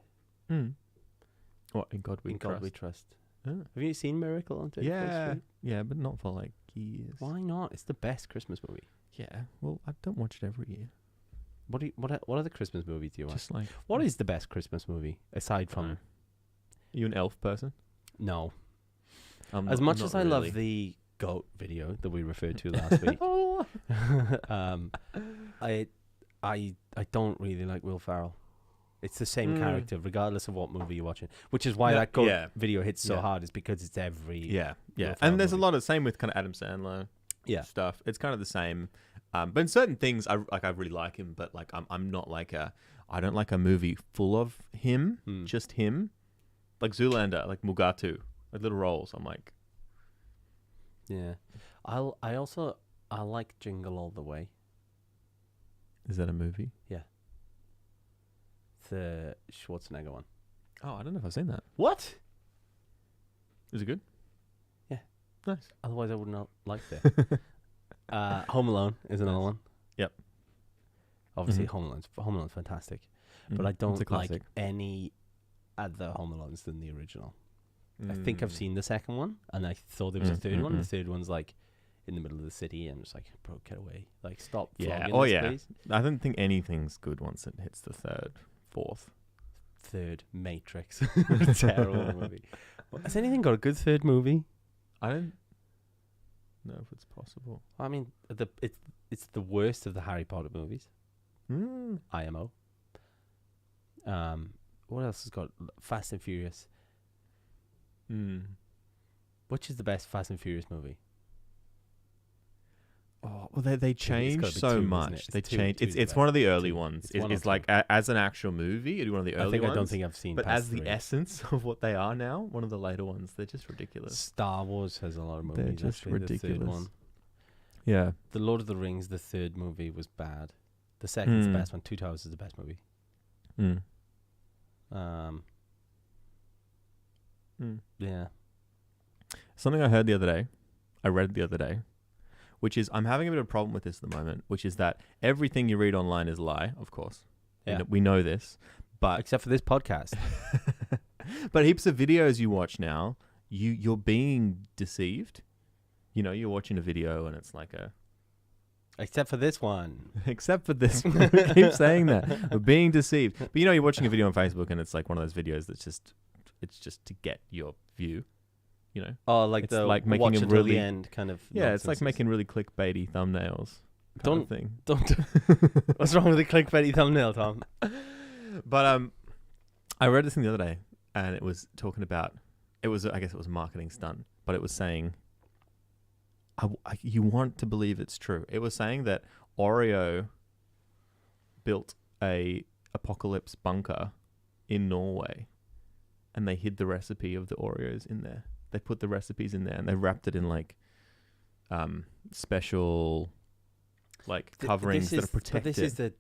What, in God we In trust. God we trust. Oh. Have you seen Miracle on 34th Yeah, Street? yeah, but not for like years. Why not? It's the best Christmas movie. Yeah, well, I don't watch it every year. What other Christmas movies do you watch? Just like, What is the best Christmas movie aside from Are you an elf person? No? I'm As not- much not as I really. love the goat video that we referred to last week, I don't really like Will Ferrell. It's the same character regardless of what movie you're watching, which is why No, that goat yeah. video hits so Yeah. hard. Is because it's every Yeah, yeah, Will Ferrell and there's movie. a lot of same with kind of Adam Sandler. Yeah. Stuff. It's kind of the same, but in certain things, I really like him. But like, I'm not like I don't like a movie full of him, just him. Like Zoolander, like Mugatu, like little roles. I'm like, Yeah. I like Jingle All the Way. is that a movie? The Schwarzenegger one. Oh, I don't know if I've seen that. What? Is it good? Yeah. Nice. Otherwise, I would not like that. Home Alone is another Nice. one. Yep. Obviously, Mhm. Home Alone's fantastic, but Mhm. I It's a don't like classic. any other Home Alones than the original. I think I've Mm. seen the second one, and I thought there was a third one. The mm. third one's like in the middle of the city, and I'm just like, bro, get away! Like, stop. Yeah. vlogging Oh, this, yeah. please. I don't think anything's good once it hits the third, fourth. Third Matrix, terrible movie. Has anything got a good third movie? I don't know if it's possible. I mean, it's the worst of the Harry Potter movies. IMO. What else has got Fast and Furious? Which is the best Fast and Furious movie? Oh, well, they change gotta be so two, isn't it? much. It's They two- change. two's It's the one of best. the early Two. ones. It's one or It's two. like as an actual movie, it'd be one of the early ones. I don't think I've seen. But past as the three. essence of what they are now, one of the later ones, they're just ridiculous. Star Wars has a lot of movies. They're just actually, the third ridiculous. one. Yeah. The Lord of the Rings, the third movie was bad. The second's the Mm. best one. Two Towers is the best movie. Mm. Yeah. Something I heard the other day, I read the other day, which is, I'm having a bit of a problem with this at the moment, which is that everything you read online is a lie, of course. Yeah. We know this, but Except for this podcast. but heaps of videos you watch now, you're being deceived. You know, you're watching a video and it's like Except for this one. except for this one. We keep saying that. We're being deceived. But you know, you're watching a video on Facebook and it's like one of those videos that's it's just to get your view. You know? Oh, like It's the like making watch a until really- the end kind of. Yeah, it's like nonsense. making really clickbaity thumbnails. Don't- thing. What's wrong with the clickbaity thumbnail, Tom? But I read this thing the other day, and it was talking about. I guess it was a marketing stunt, but it was saying. You want to believe it's true. It was saying that Oreo built a apocalypse bunker in Norway, and they hid the recipe of the Oreos in there. They put the recipes in there, and they wrapped it in like special like coverings that are protected. But this is the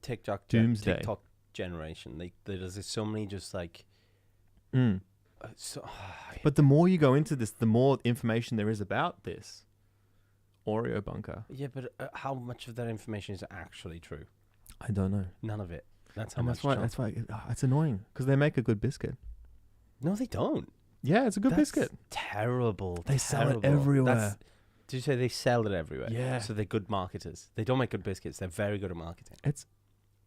Doomsday. TikTok generation. There's so many just like. Mm. But the more you go into this, the more information there is about this Oreo bunker. Yeah, but how much of that information is actually true? I don't know. None of it. That's how And much. that's why it's annoying because they make a good biscuit. No, they don't. Yeah, it's a good That's biscuit. Terrible. They sell it terrible. everywhere. Did you say they sell it everywhere? Yeah. So they're good marketers. They don't make good biscuits. They're very good at marketing.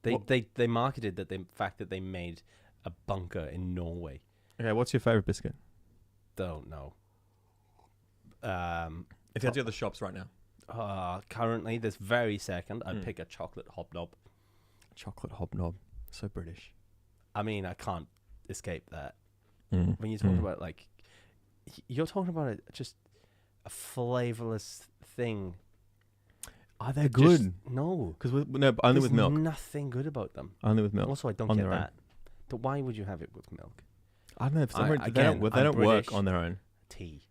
What- They marketed the fact that they made a bunker in Norway. Okay, what's your favorite biscuit? Don't know. If you had to go to the shops right now. Currently, this very second, I'd pick a chocolate hobnob. Chocolate hobnob. So British. I mean, I can't escape that. Mm. When you're talking about like, you're talking about just a flavorless thing. Are they Just- good? No, Because no, only there's with milk. Nothing good about them. Only with milk. Also, I don't on get their own. that. But why would you have it with milk? I don't know. For some reason, they again, don't I'm work British. on their own. Tea.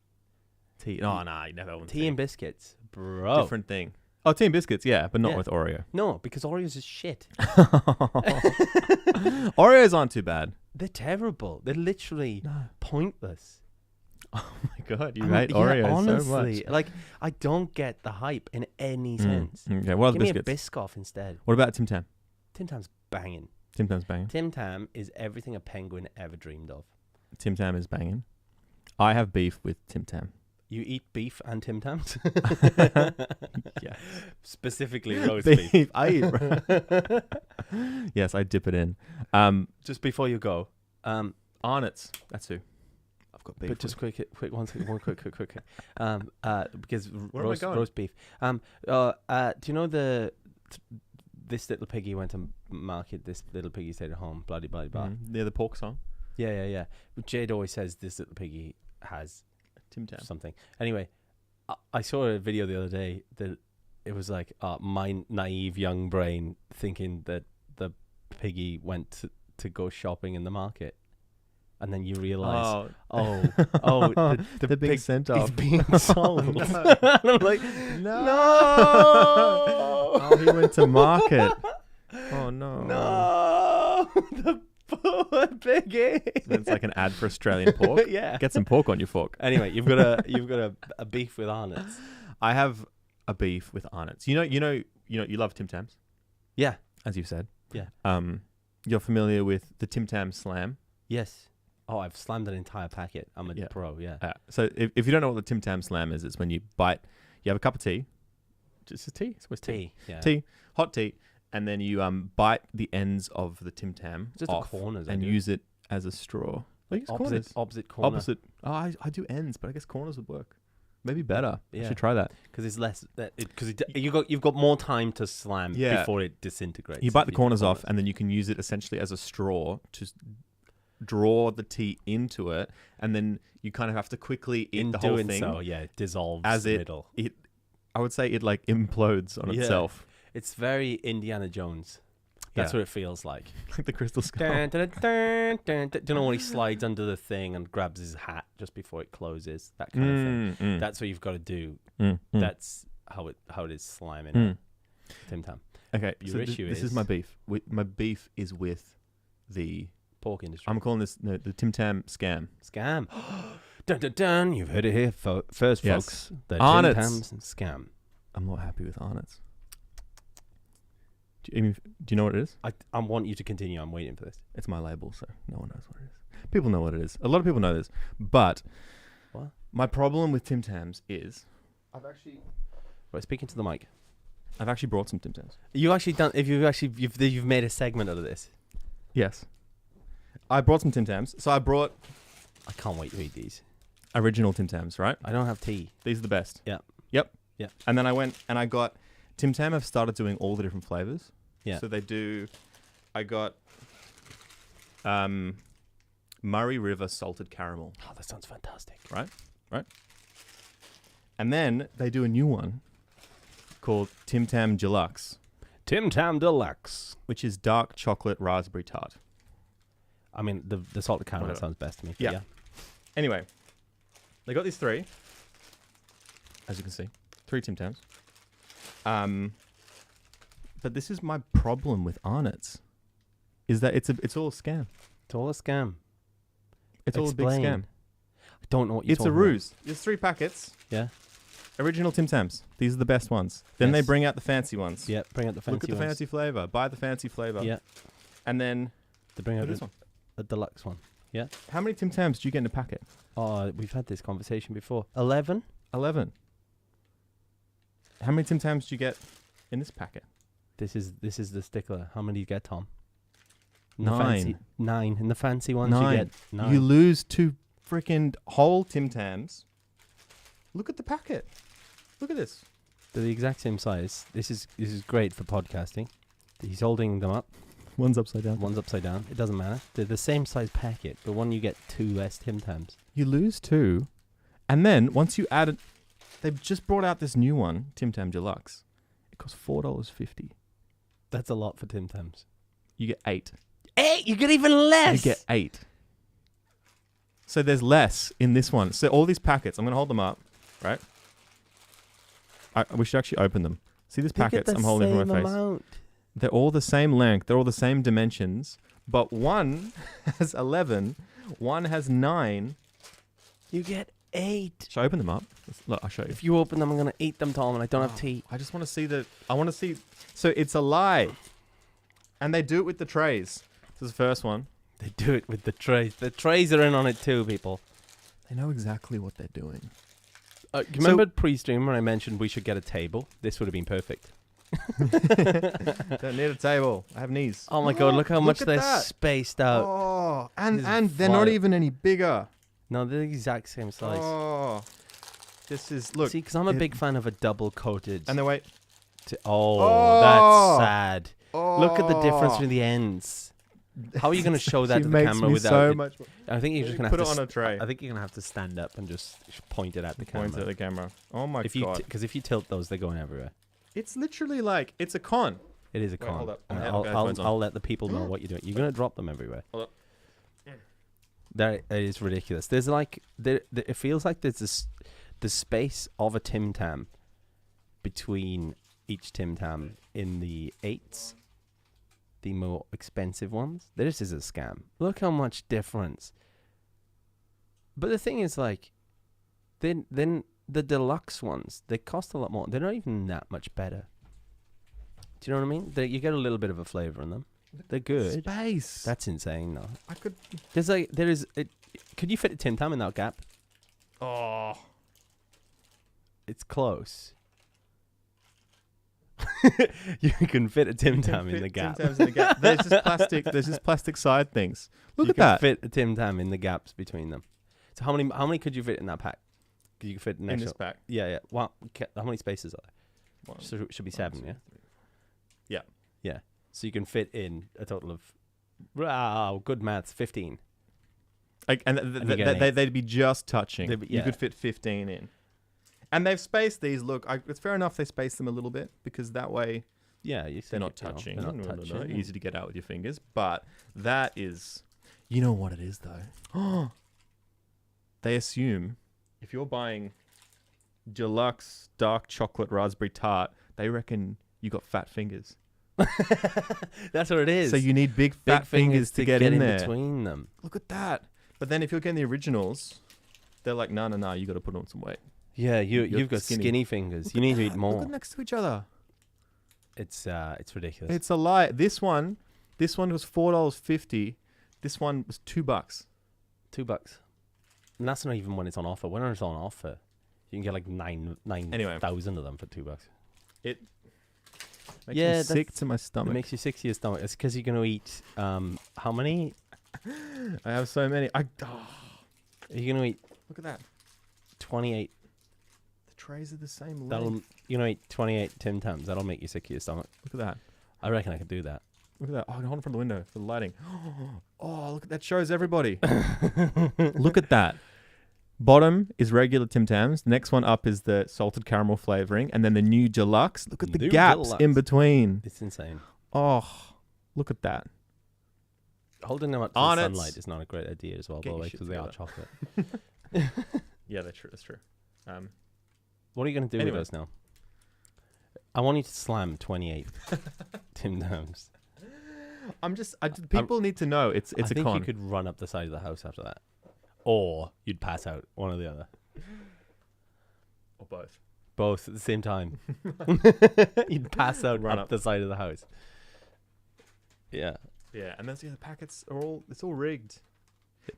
Tea. Oh, no, you never want Tea and biscuits, bro. Different thing. Oh, tea and biscuits, yeah, but not Yeah. with Oreo. No, because Oreos is shit. Oreos aren't too bad. They're terrible. They're literally No. pointless. Oh my god, you I mean, hate yeah, Oreos honestly, so much. like I don't get the hype in any sense. Okay, what are the Give me a biscuits? Biscoff instead. What about Tim Tam? Tim Tam's banging. Tim Tam's banging. Tim Tam is everything a penguin ever dreamed of. Tim Tam is banging. I have beef with Tim Tam. You eat beef and Tim Tams? Yeah. Specifically roast beef. Beef. I eat. Yes, I dip it in. Just before you go, Arnott's. That's who. I've got beef. but just quick, one second, one quick. Because Where am I going? roast beef. Do you know this little piggy went to market, this little piggy stayed at home, bloody blah. Yeah, the pork song. Yeah. But Jade always says this little piggy has Tim Tam. something. Anyway, I saw a video the other day that it was like my naive young brain thinking that the piggy went to go shopping in the market. And then you realize, They're being pig sent is off. being sold. No. And I'm like, no. Oh, he went to market. Oh no. No. The poor piggy. It's like an ad for Australian pork. Yeah. Get some pork on your fork. Anyway, you've got a beef with Arnott's. I have a beef with Arnott's. You love Tim Tams, Yeah. as you said. Yeah. You're familiar with the Tim Tam Slam. Yes. Oh, I've slammed an entire packet. I'm a Yeah. pro. Yeah. So if you don't know what the Tim Tam Slam is, it's when you have a cup of tea. Just tea? It's always tea. Yeah. Tea, hot tea, and then you bite the ends of the Tim Tam Just off the corners. and use it as a straw. Well, use corners. Opposite corner. Opposite. Oh, I do ends, but I guess corners would work. Maybe better. I Yeah. should try that. Because it's less. Because you've got more time to slam Yeah. before it disintegrates. You bite if the do corners off, and then you can use it essentially as a straw to draw the tea into it, and then you kind of have to quickly eat In the whole doing thing. so, yeah, it dissolves As it- middle. I would say it like implodes on Yeah. itself, It's very Indiana Jones. That's Yeah. what it feels like. like the crystal skull. Dun, dun, dun, dun, dun. Do you know when he slides under the thing and grabs his hat just before it closes? That kind of thing. That's what you've got to do. That's how it is sliming. Tim Tam. Okay, Your so issue this is is- my beef. My beef is with the. Pork industry. I'm calling this the Tim Tam scam. Scam. Dun, dun, dun. You've heard it here first, Yes. folks. The Arnott's. Tim Tams scam. I'm not happy with Arnott's. Do you know what it is? I want you to continue. I'm waiting for this. It's my label, so no one knows what it is. People know what it is. A lot of people know this. But What? my problem with Tim Tams is Right, speaking to the mic. I've actually brought some Tim Tams. You actually done? If you've made a segment out of this. Yes. I brought some Tim Tams. So I brought I can't wait to eat these. original Tim Tams, right? I don't have tea. These are the best. Yeah. Yep. Yeah. And then I went and I got Tim Tam have started doing all the different flavors. Yeah. So they do. I got Murray River salted caramel, Oh, that sounds fantastic. right? And then they do a new one called Tim Tam Deluxe, Tim Tam Deluxe. which is dark chocolate raspberry tart. I mean, the salted caramel Whatever. sounds best to me. Yeah. Anyway, they got these three, as you can see, 3 Tim Tams. But this is my problem with Arnott's, is that it's all a scam. It's all a scam. It's all a big Explain. scam. I don't know what you're It's a talking about. ruse. There's 3 packets. Yeah. Original Tim Tams. These are the best ones. Then they Yes. bring out the fancy ones. Yeah. Bring out the fancy Look at the ones. fancy flavor. Buy the fancy flavor. Yeah. And then They bring out this one. a deluxe one. How many Tim Tams do you get in a packet? Oh, we've had this conversation before. 11. 11. How many Tim Tams do you get in this packet? This is the stickler. How many do you get, Tom? In 9. The fancy, 9. In the fancy ones, 9. you get 9. You lose 2 freaking whole Tim Tams. Look at the packet. Look at this. They're the exact same size. This is great for podcasting. He's holding them up. One's upside down. One's upside down. It doesn't matter. They're the same size packet, but one you get 2 less Tim Tams. You lose 2. And then once you add it, they've just brought out this new one, Tim Tam Deluxe. It costs $4.50. That's a lot for Tim Tams. You get 8. 8? You get even less. You get 8. So there's less in this one. So all these packets, I'm going to hold them up, right? We should actually open them. See these packets I'm holding in my face? Amount. They're all the same length. They're all the same dimensions. But one has 11. One has 9. You get 8. Should I open them up? Look, I'll show you. If you open them, I'm going to eat them, Tom, and I don't have tea. I just want to see I want to see. So it's a lie. And they do it with the trays. This is the first one. They do it with the trays. The trays are in on it too, people. They know exactly what they're doing. You remember pre-stream when I mentioned we should get a table? This would have been perfect. Don't need a table. I have knees. Oh my god, look how much at they're that. spaced out. Oh, This is and they're not fire. even any bigger. No, they're the exact same size. Oh, this is look. See, because I'm a it- big fan of a double coated. And then wait. Oh, that's sad. Oh, Look at the difference between the ends. How are you going to show that She to the makes camera me without? so it- much. I think you're just going to Put have it to. on a tray. I think you're going to have to stand up and just point it at the camera. Point at the camera. Oh my If you, god! because if you tilt those, they're going everywhere. It's literally like it's a con. It is a Wait, con. hold up. And I have I'll, headphones on. I'll let the people know what you're doing. You're going to drop them everywhere. Hold up. That is ridiculous. There's like it feels like there's this the space of a Tim Tam between each Tim Tam in the 8s, the more expensive ones. This is a scam. Look how much difference. But the thing is, like, then the deluxe ones, they cost a lot more. They're not even that much better. Do you know what I mean? You get a little bit of a flavor in them. They're good. Space. That's insane, though. I could. Could you fit a Tim Tam in that gap? Oh. It's close. You can fit a Tim Tam in the gap. Tim Tams in the gap. There's just plastic. There's just plastic side things. Look You at can that. fit a Tim Tam in the gaps between them. So how many could you fit in that pack? Could you fit an in extra? this pack. Yeah. Well, how many spaces are there? One, So it should be 7, yeah? Yeah. Yeah. So you can fit in a total of, wow, good maths, 15. Like, and you get an eight. they'd be just touching. They'd be- You yeah. could fit 15 in. And they've spaced these. Look, it's fair enough they space them a little bit because that way Yeah, you said they're not it, you know, touching. they're not No, touching. easy to get out with your fingers. But that is, you know what it is though. They assume if you're buying deluxe dark chocolate raspberry tart, they reckon you got fat fingers. That's what it is. So you need big fat Big fingers to get in there. between them. Look at that. But then if you're getting the originals, they're like, no, you got to put on some weight. Yeah, You're you've got skinny fingers. You need to eat more. Look at next to each other. It's ridiculous. It's a lie. This one was $4.50. This one was $2. $2. And that's not even when it's on offer. When it's on offer, you can get like 9,000 of them for $2. It makes me sick to my It stomach. makes you sick to your stomach. It's because you're going to eat, how many? I have so many. You're going to eat Look at that. 28. The trays are the same You're length. going to eat 28 Tim Tams. That'll make you sick to your stomach. Look at that. I reckon I could do that. Look at that. Oh, I can hold it from the window for the lighting. Oh, look at that. Shows everybody. Look at that. Bottom is regular Tim Tams. The next one up is the salted caramel flavoring. And then the new deluxe. Look at the New gaps Deluxe. in between. It's insane. Oh, look at that. Holding them up to On the it. sunlight is not a great idea as well, by Get the your way, shit because they are together. chocolate. Yeah, that's true. That's true. What are you going to do Anyway. with those now? I want you to slam 28 Tim Tams. People need to know it's I a think con. you could run up the side of the house after that. Or you'd pass out, one or the other. Or both. Both at the same time. You'd pass out Run up up. the side of the house. Yeah. Yeah, and the packets it's all rigged.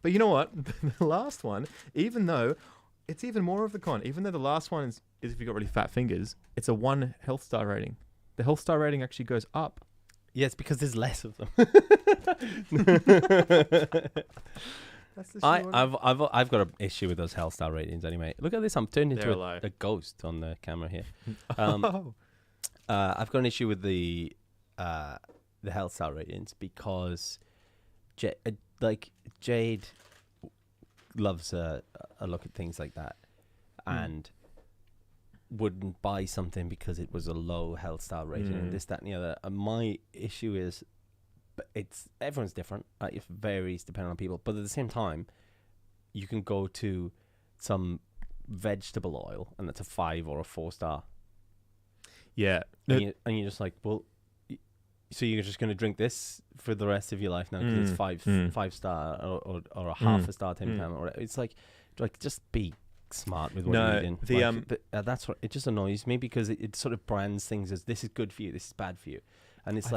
But you know what? The last one, even though it's even more of the con, even though the last one is if you've got really fat fingers, it's a 1 health star rating. The health star rating actually goes up. Yeah, it's because there's less of them. That's the I've got an issue with those health star ratings anyway. Look at this, I'm turned into They're alive. a ghost on the camera here. Oh. I've got an issue with the health star ratings because Jade loves a look at things like that and wouldn't buy something because it was a low health star rating and this, that, and the other. And my issue is, everyone's different. It varies depending on people. But at the same time, you can go to some vegetable oil and it's a 5 or a 4 star. Yeah. And you're just like, well, so you're just going to drink this for the rest of your life now because it's 5 star or a half a star Tim Tam or whatever. It's like just be smart with what you're eating. That's what it just annoys me because it sort of brands things as this is good for you, this is bad for you, and it's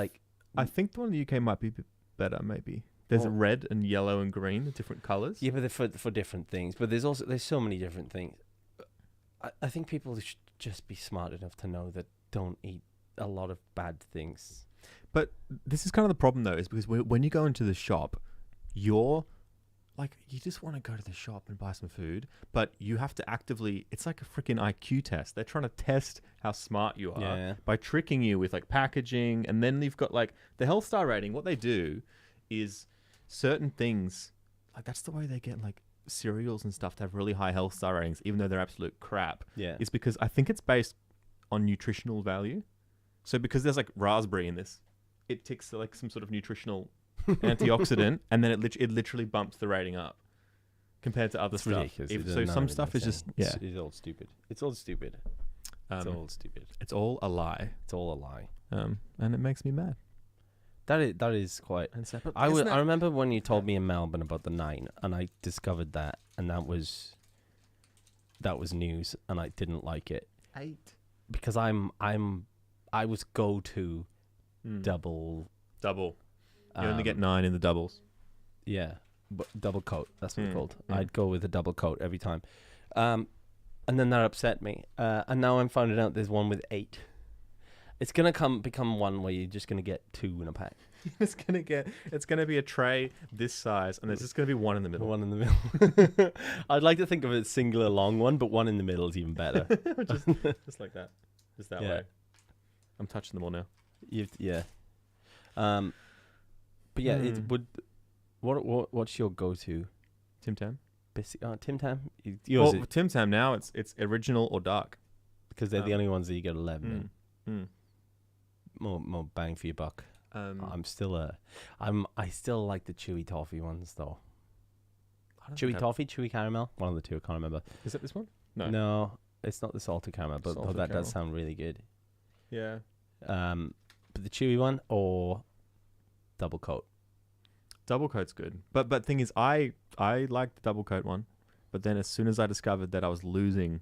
I think the one in the UK might be a bit better. Maybe there's red and yellow and green, different colors. Yeah, but they're for different things. But there's so many different things. I think people should just be smart enough to know that don't eat a lot of bad things. But this is kind of the problem, though, is because when you go into the shop, you just want to go to the shop and buy some food, but you have to actively, it's like a freaking IQ test. They're trying to test how smart you are by tricking you with packaging. And then you've got the health star rating. What they do is certain things, that's the way they get cereals and stuff to have really high health star ratings, even though they're absolute crap. Yeah. Is because I think it's based on nutritional value. So because there's raspberry in this, it ticks some sort of nutritional antioxidant, and then it literally bumps the rating up compared to other stuff. Ridiculous. So some stuff is just it's all stupid. It's all stupid. It's all stupid. It's all a lie. It's all a lie. And it makes me mad. That is quite. I remember when you told me in Melbourne about the 9, and I discovered that, and that was news, and I didn't like it. 8 because I was go to double. You only get 9 in the doubles. Yeah, but double coat. That's what it's called. I'd go with a double coat every time, and then that upset me. And now I'm finding out there's one with 8. It's gonna become one where you're just gonna get 2 in a pack. It's gonna be a tray this size, and there's just gonna be one in the middle. One in the middle. I'd like to think of it as singular long one, but one in the middle is even better. just like that, just that way. I'm touching them all now. But yeah, it would. What's your go-to? Tim Tam. Tim Tam. Tim Tam now it's original or dark because they're the only ones that you get 11 in. More bang for your buck. I still like the chewy toffee ones though. Chewy toffee, chewy caramel. One of the two. I can't remember. Is it this one? No, it's not the salted caramel, but that does sound really good. Yeah. But the chewy one or double coat. Double coat's good, but thing is, I like the double coat one But then as soon as I discovered that I was losing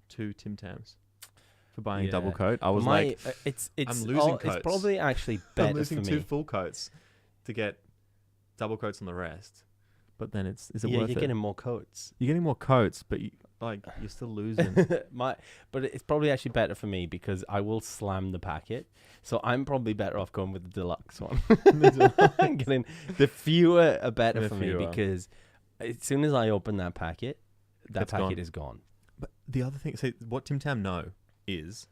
2 Tim Tams for buying a double coat, I was like, I'm losing coats. It's probably actually better I'm losing for 2 me. full coats to get double coats on the rest. But then is it Yeah, worth you're it? getting more coats. You're getting more coats, but you're still losing. But it's probably actually better for me because I will slam the packet. So I'm probably better off going with the deluxe one. Getting the fewer are better for me because as soon as I open that packet, that packet is gone. But the other thing, so what Tim Tam know is,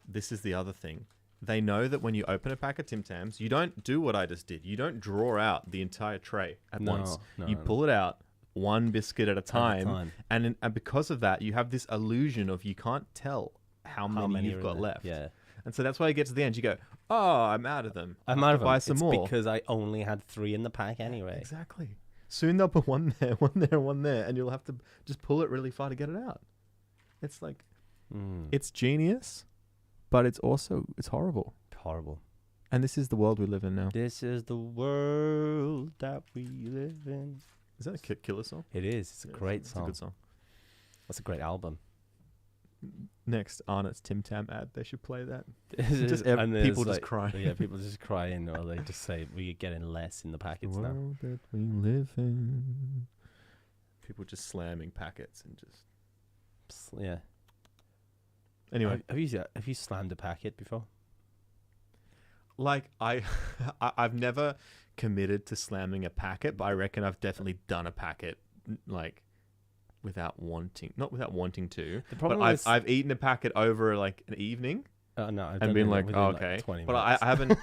this is the other thing. They know that when you open a pack of Tim Tams, you don't do what I just did. You don't draw out the entire tray at once. You pull it out one biscuit at a time. And because of that, you have this illusion of you can't tell how many you've got left. Yeah. And so that's why you get to the end. You go, oh, I'm out of them. I'm out of them. Buy some more. Because I only had 3 in the pack anyway. Exactly. Soon they'll put one there, one there, one there, and you'll have to just pull it really far to get it out. It's like, it's genius, but it's horrible. Horrible. And this is the world we live in now. This is the world that we live in. Is that a killer song? It is. It's a great song. It's a good song. That's a great album. Next, Arnott's Tim Tam ad. They should play that. And people just crying. Yeah, people just crying, or they just say we're getting less in the packets the now. world that we live in. People just slamming packets and just. Yeah. Anyway, have you slammed a packet before? Like I've never committed to slamming a packet, but I reckon I've definitely done a packet like without wanting, not without wanting to. But I've eaten a packet over like an evening. No, I've and been like, oh, okay, but I haven't.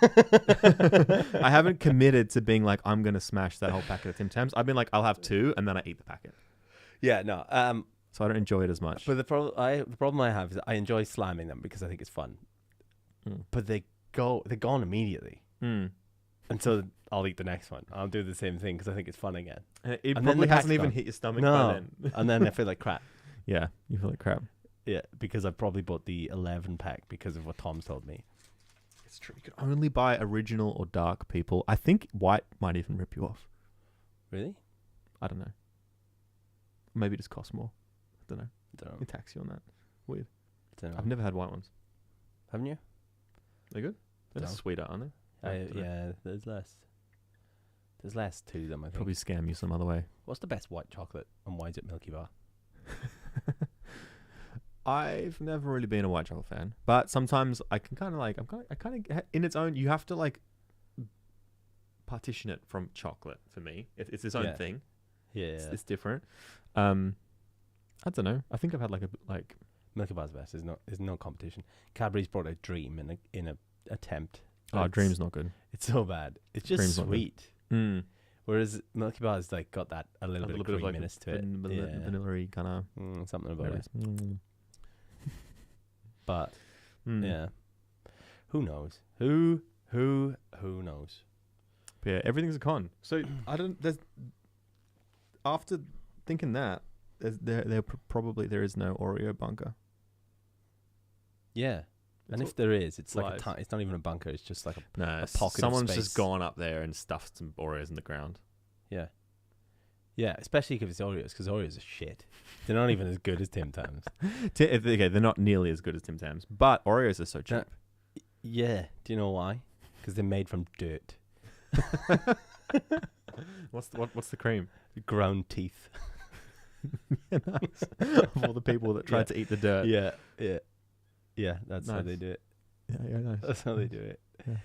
I haven't committed to being like, I'm gonna smash that whole packet of Tim Tams. I've been like, I'll have 2 and then I eat the packet. Yeah, no. So I don't enjoy it as much. But the problem I have is I enjoy slamming them because I think it's fun. But they're gone immediately. And so I'll eat the next one. I'll do the same thing because I think it's fun again. It probably hasn't even hit your stomach by then. And then I feel like crap. Yeah, you feel like crap. Yeah, because I probably bought the 11 pack because of what Tom's told me. It's true. You can only buy original or dark, people. I think white might even rip you off. Really? I don't know. Maybe it just costs more. I don't know. Don't know. It tax you on that. Weird. Don't know. I've never had white ones. Haven't you? They're good? They're sweeter, aren't they? Yeah, there's less. There's less to them, I think. Probably scam you some other way. What's the best white chocolate and why is it Milky Bar? I've never really been a white chocolate fan, but sometimes I can kind of in its own, you have to like partition it from chocolate for me. It's its own thing. Yeah. It's different. I don't know. I think I've had like Milky Bar's best. There's no competition. Cadbury's brought a Dream in a attempt. Oh, Dream's not good. It's so bad. It's just Dream's sweet. Whereas Milky Bar's like got that a little bit of creaminess to it. Vanilla-y kind of something about it. But yeah, who knows? Who knows? But yeah, everything's a con. So I don't. After thinking that, there probably is no Oreo bunker. Yeah, and if there is, it's like it's not even a bunker. It's just like a pocket. Someone's of space. just gone up there and stuffed some Oreos in the ground. Yeah, yeah. Especially if it's Oreos, because Oreos are shit. They're not even as good as Tim Tams. Okay, they're not nearly as good as Tim Tams, but Oreos are so cheap. Yeah. Do you know why? Because they're made from dirt. What's the cream? Ground teeth. Yeah, nice. Of all the people that tried to eat the dirt. Yeah. That's how they do it. Yeah, nice. That's how they do it. Yeah.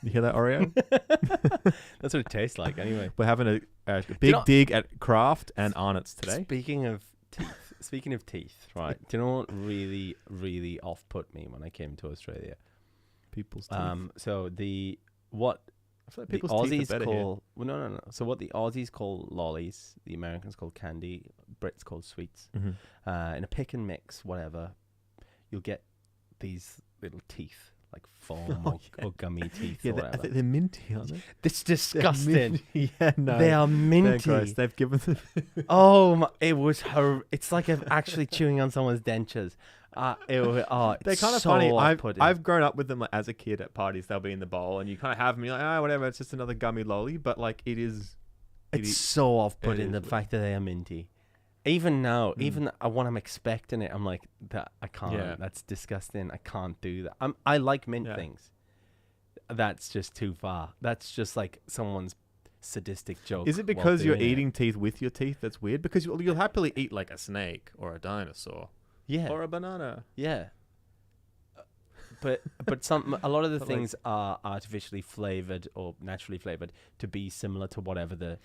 You hear that, Oreo? That's what it tastes like, anyway. We're having a big dig at Kraft and Arnott's today. Speaking of teeth, right? Do you know what really, really off-put me when I came to Australia? People's teeth. So I feel like people's Aussies teeth are better call no. So what the Aussies call lollies, the Americans call candy, Brits call sweets. Mm-hmm. In a pick and mix, whatever, you'll get these little teeth, like foam or gummy teeth. Yeah, or whatever. they're minty, aren't they? It's disgusting. Yeah, no, they are minty. Gross. They've given them. Oh my! It was it's like actually chewing on someone's dentures. They're kind of so funny. off-putting. I've grown up with them like, as a kid at parties. They'll be in the bowl, and you kind of have them. You're like, whatever. It's just another gummy lolly, but like it's It's so off-putting, the fact that they are minty. Even now, even when I'm expecting it, I'm like, that I can't. Yeah. That's disgusting. I can't do that. I like mint things. That's just too far. That's just like someone's sadistic joke. Is it because you're eating teeth with your teeth that's weird? Because you'll happily eat like a snake or a dinosaur. Yeah. Or a banana. Yeah. But a lot of the things are artificially flavored or naturally flavored to be similar to whatever the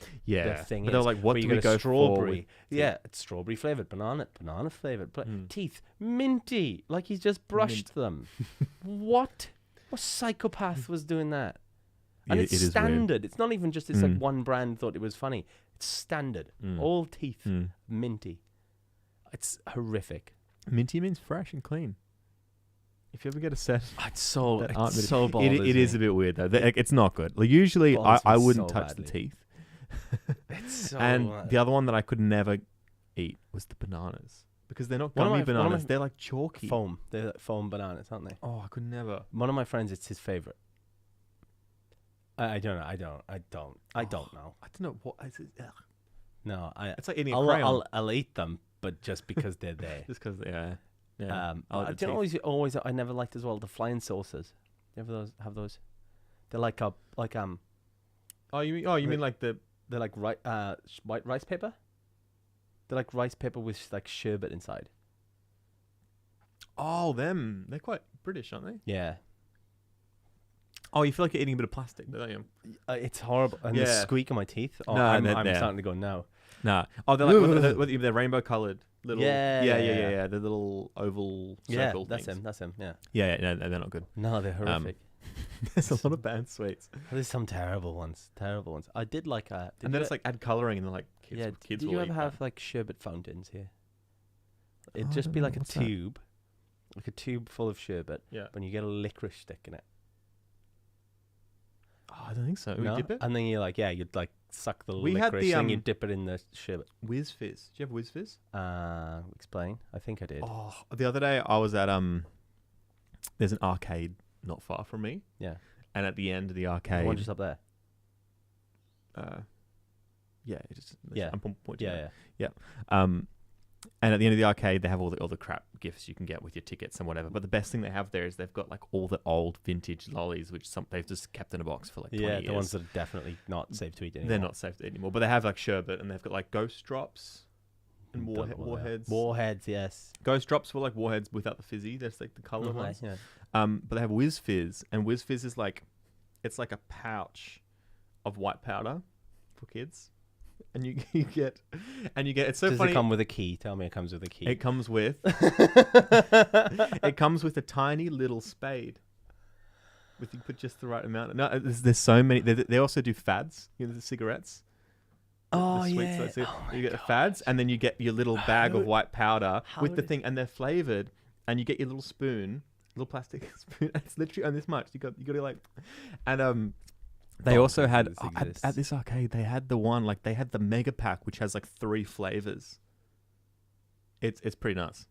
thing but is. they're like, what do we go strawberry? for? Yeah, it's strawberry flavored, banana flavored, teeth minty, like he's just brushed them. What psychopath was doing that? And it's standard. It's not even just like one brand thought it was funny. It's standard. All teeth minty. It's horrific. Minty means fresh and clean. If you ever get a set, it's so bothers it is a bit weird though. It's not good. Like usually, I wouldn't touch the teeth. It's so and the other one that I could never eat was the bananas because they're not gummy bananas. They're like chalky foam. They're like foam bananas, aren't they? Oh, I could never. One of my friends, it's his favorite. I don't know. I don't know. I don't know what is it. Ugh. No, it's like eating a crayon. I'll eat them, but just because they're there. Just because, yeah. I don't always. I never liked as well the flying saucers. You ever have those? They're like Oh, you mean like they're like white rice paper. They're like rice paper with like sherbet inside. Oh, them. They're quite British, aren't they? Yeah. Oh, you feel like you're eating a bit of plastic, don't you? It's horrible. And the squeak in my teeth. Oh, no, I'm starting to go no. Nah. Oh, they're like they're rainbow coloured. Little, yeah. The little oval circle that's things. That's him. Yeah. Yeah. No, they're not good. No, they're horrific. There's a lot of bad sweets. There's some terrible ones. I did like and then it's like add colouring and they're like kids. Did you ever have like sherbet fountains here? It'd just be like a tube, like a tube full of sherbet. Yeah. But you get a licorice stick in it. Oh, I don't think so. No? We dip it? And then you'd like suck the licorice and you dip it in the sherbet. Whiz Fizz. Do you have Whiz Fizz? Explain. I think I did. Oh, the other day I was at there's an arcade not far from me. Yeah. And at the end of the arcade, the one just up there. Yeah, it is. Yeah. I'm pointing. Yeah. And at the end of the arcade, they have all the crap gifts you can get with your tickets and whatever. But the best thing they have there is they've got like all the old vintage lollies, which they've just kept in a box for like 20 years. The ones that are definitely not safe to eat anymore. They're not safe to eat anymore. But they have like sherbet and they've got like ghost drops and warheads. Warheads, yes. Ghost drops were like warheads without the fizzy. That's like the color ones. Yeah. But they have Whiz Fizz, and Whiz Fizz is like, it's like a pouch of white powder for kids. And you get it's so funny. Does it come with a key? Tell me it comes with a key. It comes with a tiny little spade. You put just the right amount. No, there's so many. They also do fads. You know, the cigarettes. Oh, the sweets, yeah. You get the fads, and then you get your little bag of white powder with the thing, and they're flavored. And you get your little spoon, little plastic spoon. It's literally on this much. You got to like, and they also had at this arcade. They had the one like they had the mega pack, which has like 3 flavors. It's pretty nuts,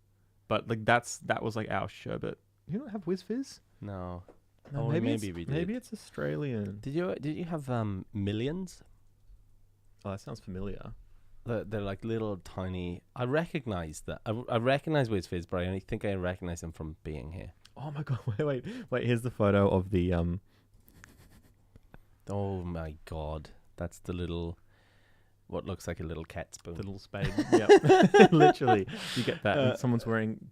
but like that was like our sherbet. You don't have Whiz Fizz? No. Maybe we did. Maybe it's Australian. Did you have Millions? Oh, that sounds familiar. They're like little tiny. I recognize that. I recognize Whiz Fizz, but I only think I recognize them from being here. Oh my god! Wait! Here's the photo of the Oh my god, that's the little, what looks like a little cat spoon. The little spade. Yeah, literally. You get that. And someone's wearing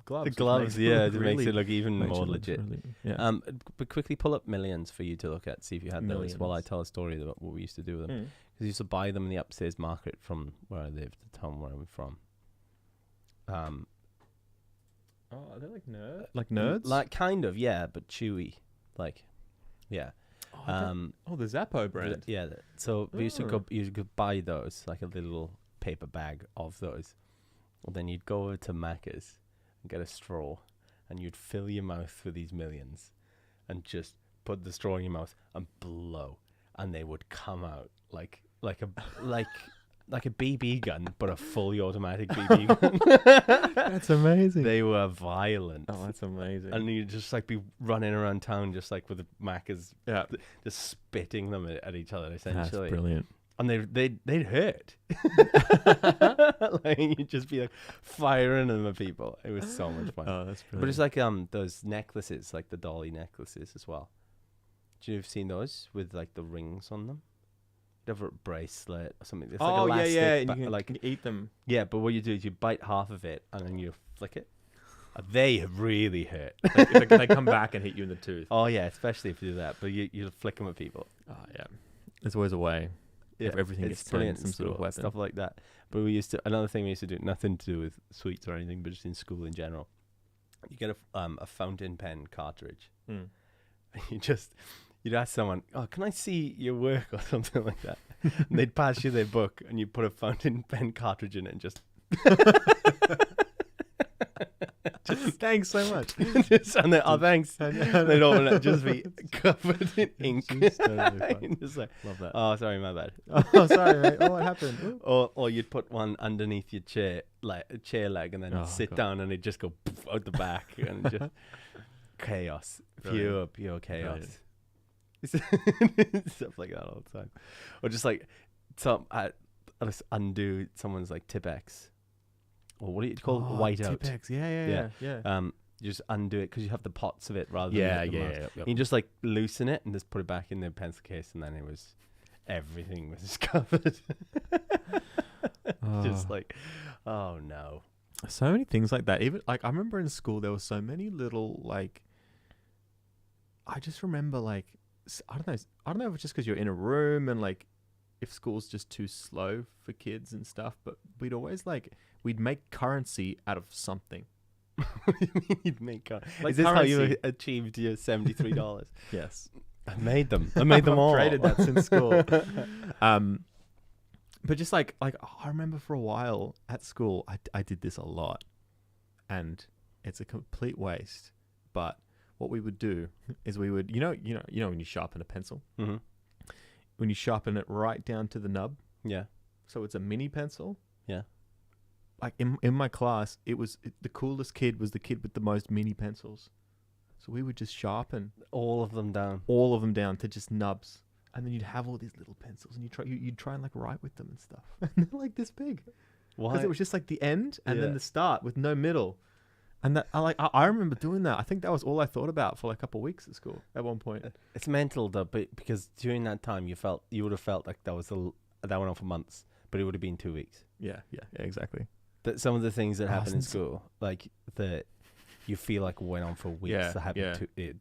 gloves. The gloves, it really, makes it look even more legit. Really, yeah. But quickly pull up Millions for you to look at, see if you had those while I tell a story about what we used to do with them. Because we used to buy them in the upstairs market from where I lived, the town where I'm from. Oh, are they like nerds? Like nerds? Like kind of, yeah, but chewy. Like, yeah. The Zappo brand. So we used to go. You could buy those, like a little paper bag of those. And then you'd go over to Macca's and get a straw, and you'd fill your mouth with these Millions, and just put the straw in your mouth and blow, and they would come out like a BB gun, but a fully automatic BB gun. That's amazing. They were violent. Oh, that's amazing. And you'd just like be running around town just like with the Macca's, just spitting them at each other essentially. That's brilliant. And they'd hurt. Like you'd just be like firing them at people. It was so much fun. Oh, that's brilliant. But it's like those necklaces, like the dolly necklaces as well. Do you have seen those with like the rings on them? You have a bracelet or something. It's like elastic, And but you can, like can eat them. yeah. But what you do is you bite half of it and then you flick it. They really hurt. They come back and hit you in the tooth. Oh yeah, especially if you do that. But you flick them at people. Oh yeah, there's always a way. Yeah, If everything it's gets turned brilliant into some sort of school, weapon. stuff like that. But another thing we used to do, nothing to do with sweets or anything, but just in school in general. You get a fountain pen cartridge. Mm. You'd ask someone, "Oh, can I see your work?" or something like that. And they'd pass you their book, and you put a fountain pen cartridge in it, and just Thanks so much. and then, oh, thanks. And they'd open it, just be covered in ink. Just totally fun. Just like, Love that. oh, sorry, my bad. Oh, sorry, mate. Oh, what happened? Ooh. Or you'd put one underneath your chair, like a chair leg, and then Oh, sit God. down, and it'd just go poof out the back, and just chaos, Brilliant. pure chaos. Brilliant. Stuff like that all the time, or just like I just undo someone's like Tipex, or what do you call whiteout? Tipex. Yeah. You just undo it because you have the pots of it rather than Yeah. the mouse. You just like loosen it and just put it back in the pencil case, and then everything was covered. Just like, oh no. So many things like that. Even like I remember in school there were so many little like. I just remember like I don't know if it's just because you're in a room and like if school's just too slow for kids and stuff, but we'd make currency out of something. What do you mean you'd make Like is this how you currency. achieved your $73? Yes. I made them all. I've traded that since school. But just like I remember for a while at school, I did this a lot, and it's a complete waste. But what we would do is we would, you know when you sharpen a pencil, Mm-hmm. when you sharpen it right down to the nub, Yeah. so it's a mini pencil. Yeah. Like in my class, the coolest kid was the kid with the most mini pencils. So we would just sharpen All of them down. all of them down to just nubs. And then you'd have all these little pencils, and you'd try and like write with them and stuff. And they're like this big, Why? because it was just like the end and Yeah. then the start with no middle. And that I remember doing that. I think that was all I thought about for like a couple of weeks at school at one point. It's mental though, but because during that time you would have felt like that went on for months, but it would have been 2 weeks. Yeah, exactly. That some of the things that happen in since- school, like that, you feel like went on for weeks. Yeah, that happened yeah.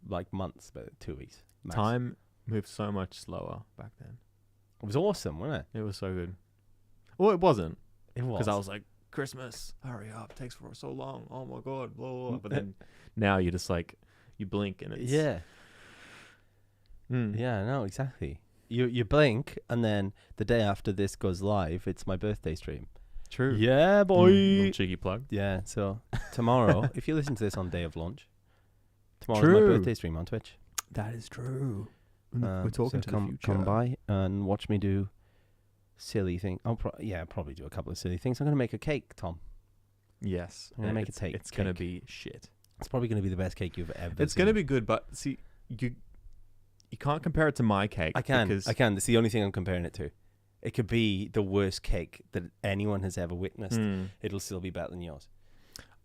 like months, but 2 weeks. Max. Time moved so much slower back then. It was awesome, wasn't it? It was so good. Well, it wasn't, It was. because I was like, Christmas, hurry up, takes for so long. Oh my God, blah, blah, blah. But then now you're just like, you blink and it's yeah. Mm. Yeah, no, exactly. You blink, and then the day after this goes live, it's my birthday stream. True. Yeah, boy. Little cheeky plug. Yeah, so tomorrow, if you listen to this on day of launch, tomorrow's my True. birthday stream on Twitch. That is true. We're so talking to the future. Come by and watch me do silly thing. I'll probably do a couple of silly things. I'm going to make a cake, Tom. Yes. I'm gonna make it's, a cake. It's going to be shit. It's probably going to be the best cake you've ever It's seen. going to be good, but see, you can't compare it to my cake. I can. Because It's the only thing I'm comparing it to. It could be the worst cake that anyone has ever witnessed. It'll still be better than yours.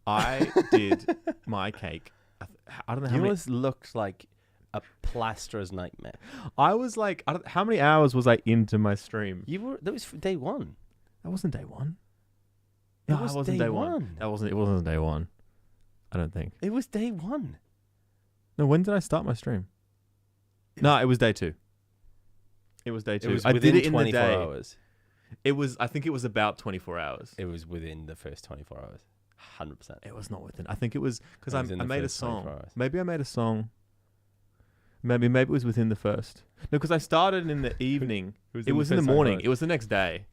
I did my cake. I don't know how many. Yours looked like a plasterer's nightmare. I was like, how many hours was I into my stream? That was day one. That wasn't day one. It No, was it wasn't day one. one. It wasn't day one. I don't think. It was day one. No, when did I start my stream? No, it was day two. It was day two. It was I within did it in 24 the day. hours. I think it was about 24 hours. It was within the first 24 hours. 100%. It was not within. I think it was because It was in I the made a first 24 song. hours. Maybe I made a song. Maybe it was within the first. No, because I started in the evening. It was in the first morning. 24 It was the next day.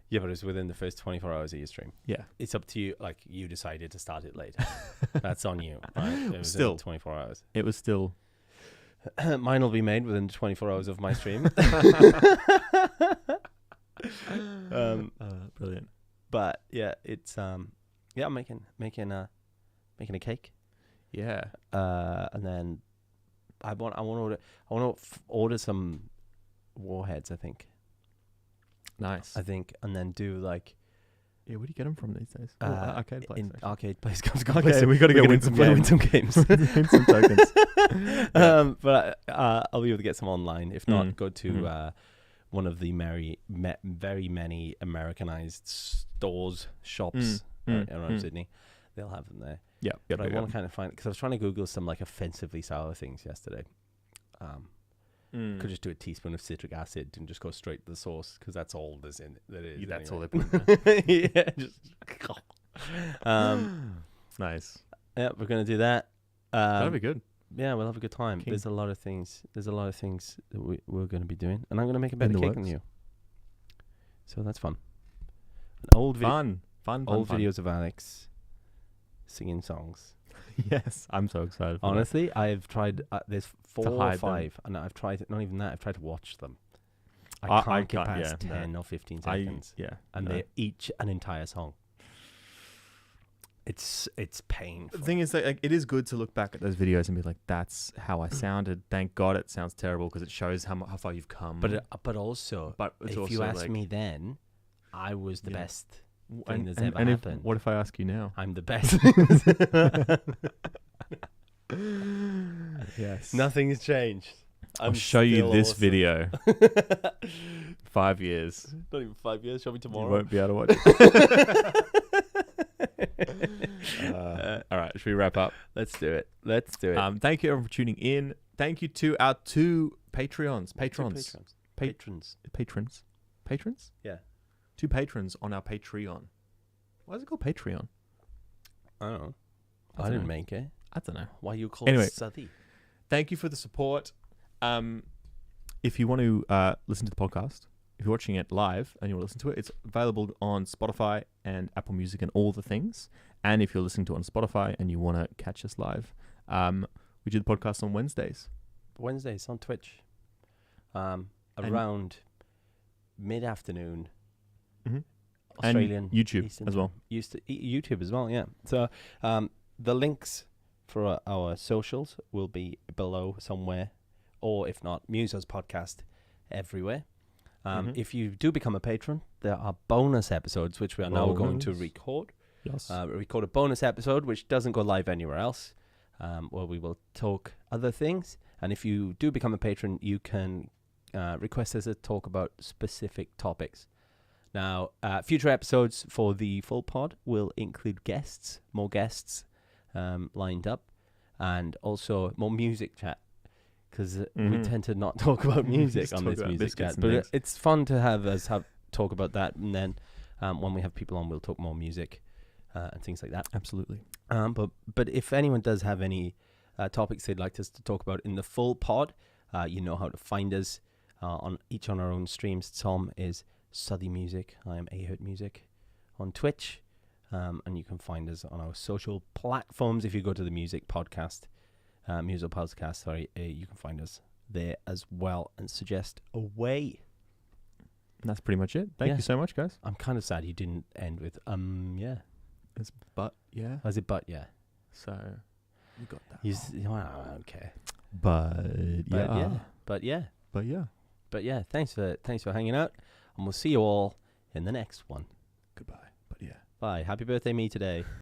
Yeah, but it was within the first 24 hours of your stream. Yeah. It's up to you. Like, you decided to start it late. That's on you. Right? It was Still. in 24 hours. It was still. Mine will be made within 24 hours of my stream. Brilliant. But yeah, it's I'm making a cake. Yeah. And then I want to order some warheads, I think. Nice. I think, and then do like Yeah, where do you get them from these days? Arcade place. in actually. arcade place. Okay, we got to go win some win games. some games. Win some tokens. But I'll be able to get some online. If not, go to Mhm. one of the very many Americanized stores, shops around Sydney. They'll have them there. Yeah. But I want to kind of find, because I was trying to Google some like offensively sour things yesterday. Could just do a teaspoon of citric acid and just go straight to the sauce, because that's all there's in it. That is. That's anyway. all they put in there. Yeah, just. Nice. Yeah, we're gonna do that. That'll be good. Yeah, we'll have a good time. Keen. There's a lot of things. That we're going to be doing, and I'm going to make a better cake than you. So that's fun. An old Fun. videos of Alex singing songs. Yes, I'm so excited. For Honestly, I've tried. There's 4 or hide 5, and I've tried. Not even that. I've tried to watch them. I I can't get can't, past 10 or 15 seconds, and they're each an entire song. It's painful. The thing is that it is good to look back at those videos and be like, "That's how I sounded." Thank God it sounds terrible, because it shows how far you've come. But also, it's if also you asked like, me then, I was the best thing and, that's and, ever and happened. what if I ask you now? I'm the best. Yes. Nothing's changed. I'll show you still this awesome. video. 5 years. Not even 5 years. Show me You tomorrow. won't be able to watch it. All right, should we wrap up? Let's do it. Thank you everyone for tuning in. Thank you to our 2 patrons. Patrons. Yeah. 2 patrons on our Patreon. Why is it called Patreon? I don't know. I I don't didn't know. make it. I don't know. Why you call Anyway. it Southie? Thank you for the support. If you want to listen to the podcast, if you're watching it live and you want to listen to it, it's available on Spotify and Apple Music and all the things. And if you're listening to it on Spotify and you want to catch us live, we do the podcast on Wednesdays. Wednesdays on Twitch. Around mid-afternoon. Australian. And YouTube Eastern as well. YouTube as well, yeah. So the links for our socials will be below somewhere, or if not, Musos Podcast everywhere. If you do become a patron, there are bonus episodes which we are now going to record. Yes. Record a bonus episode which doesn't go live anywhere else, where we will talk other things. And if you do become a patron, you can request us to talk about specific topics. Now, future episodes for the full pod will include more guests lined up, and also more music chat, because we tend to not talk about music on this music chat. But it's fun to have us talk about that, and then when we have people on, we'll talk more music and things like that. Absolutely. But if anyone does have any topics they'd like us to talk about in the full pod, you know how to find us on our own streams. Tom is Southie Music. I am Ahurt Music on Twitch, and you can find us on our social platforms. If you go to the Music Podcast, Musos Podcast, you can find us there as well, and suggest away. And that's pretty much it. Thank you so much, guys. I'm kind of sad you didn't end with yeah. It's but yeah. Was it but yeah? So you got that. I don't care. But yeah. Thanks for hanging out, and we'll see you all in the next one. Goodbye. But yeah. Bye. Happy birthday me today.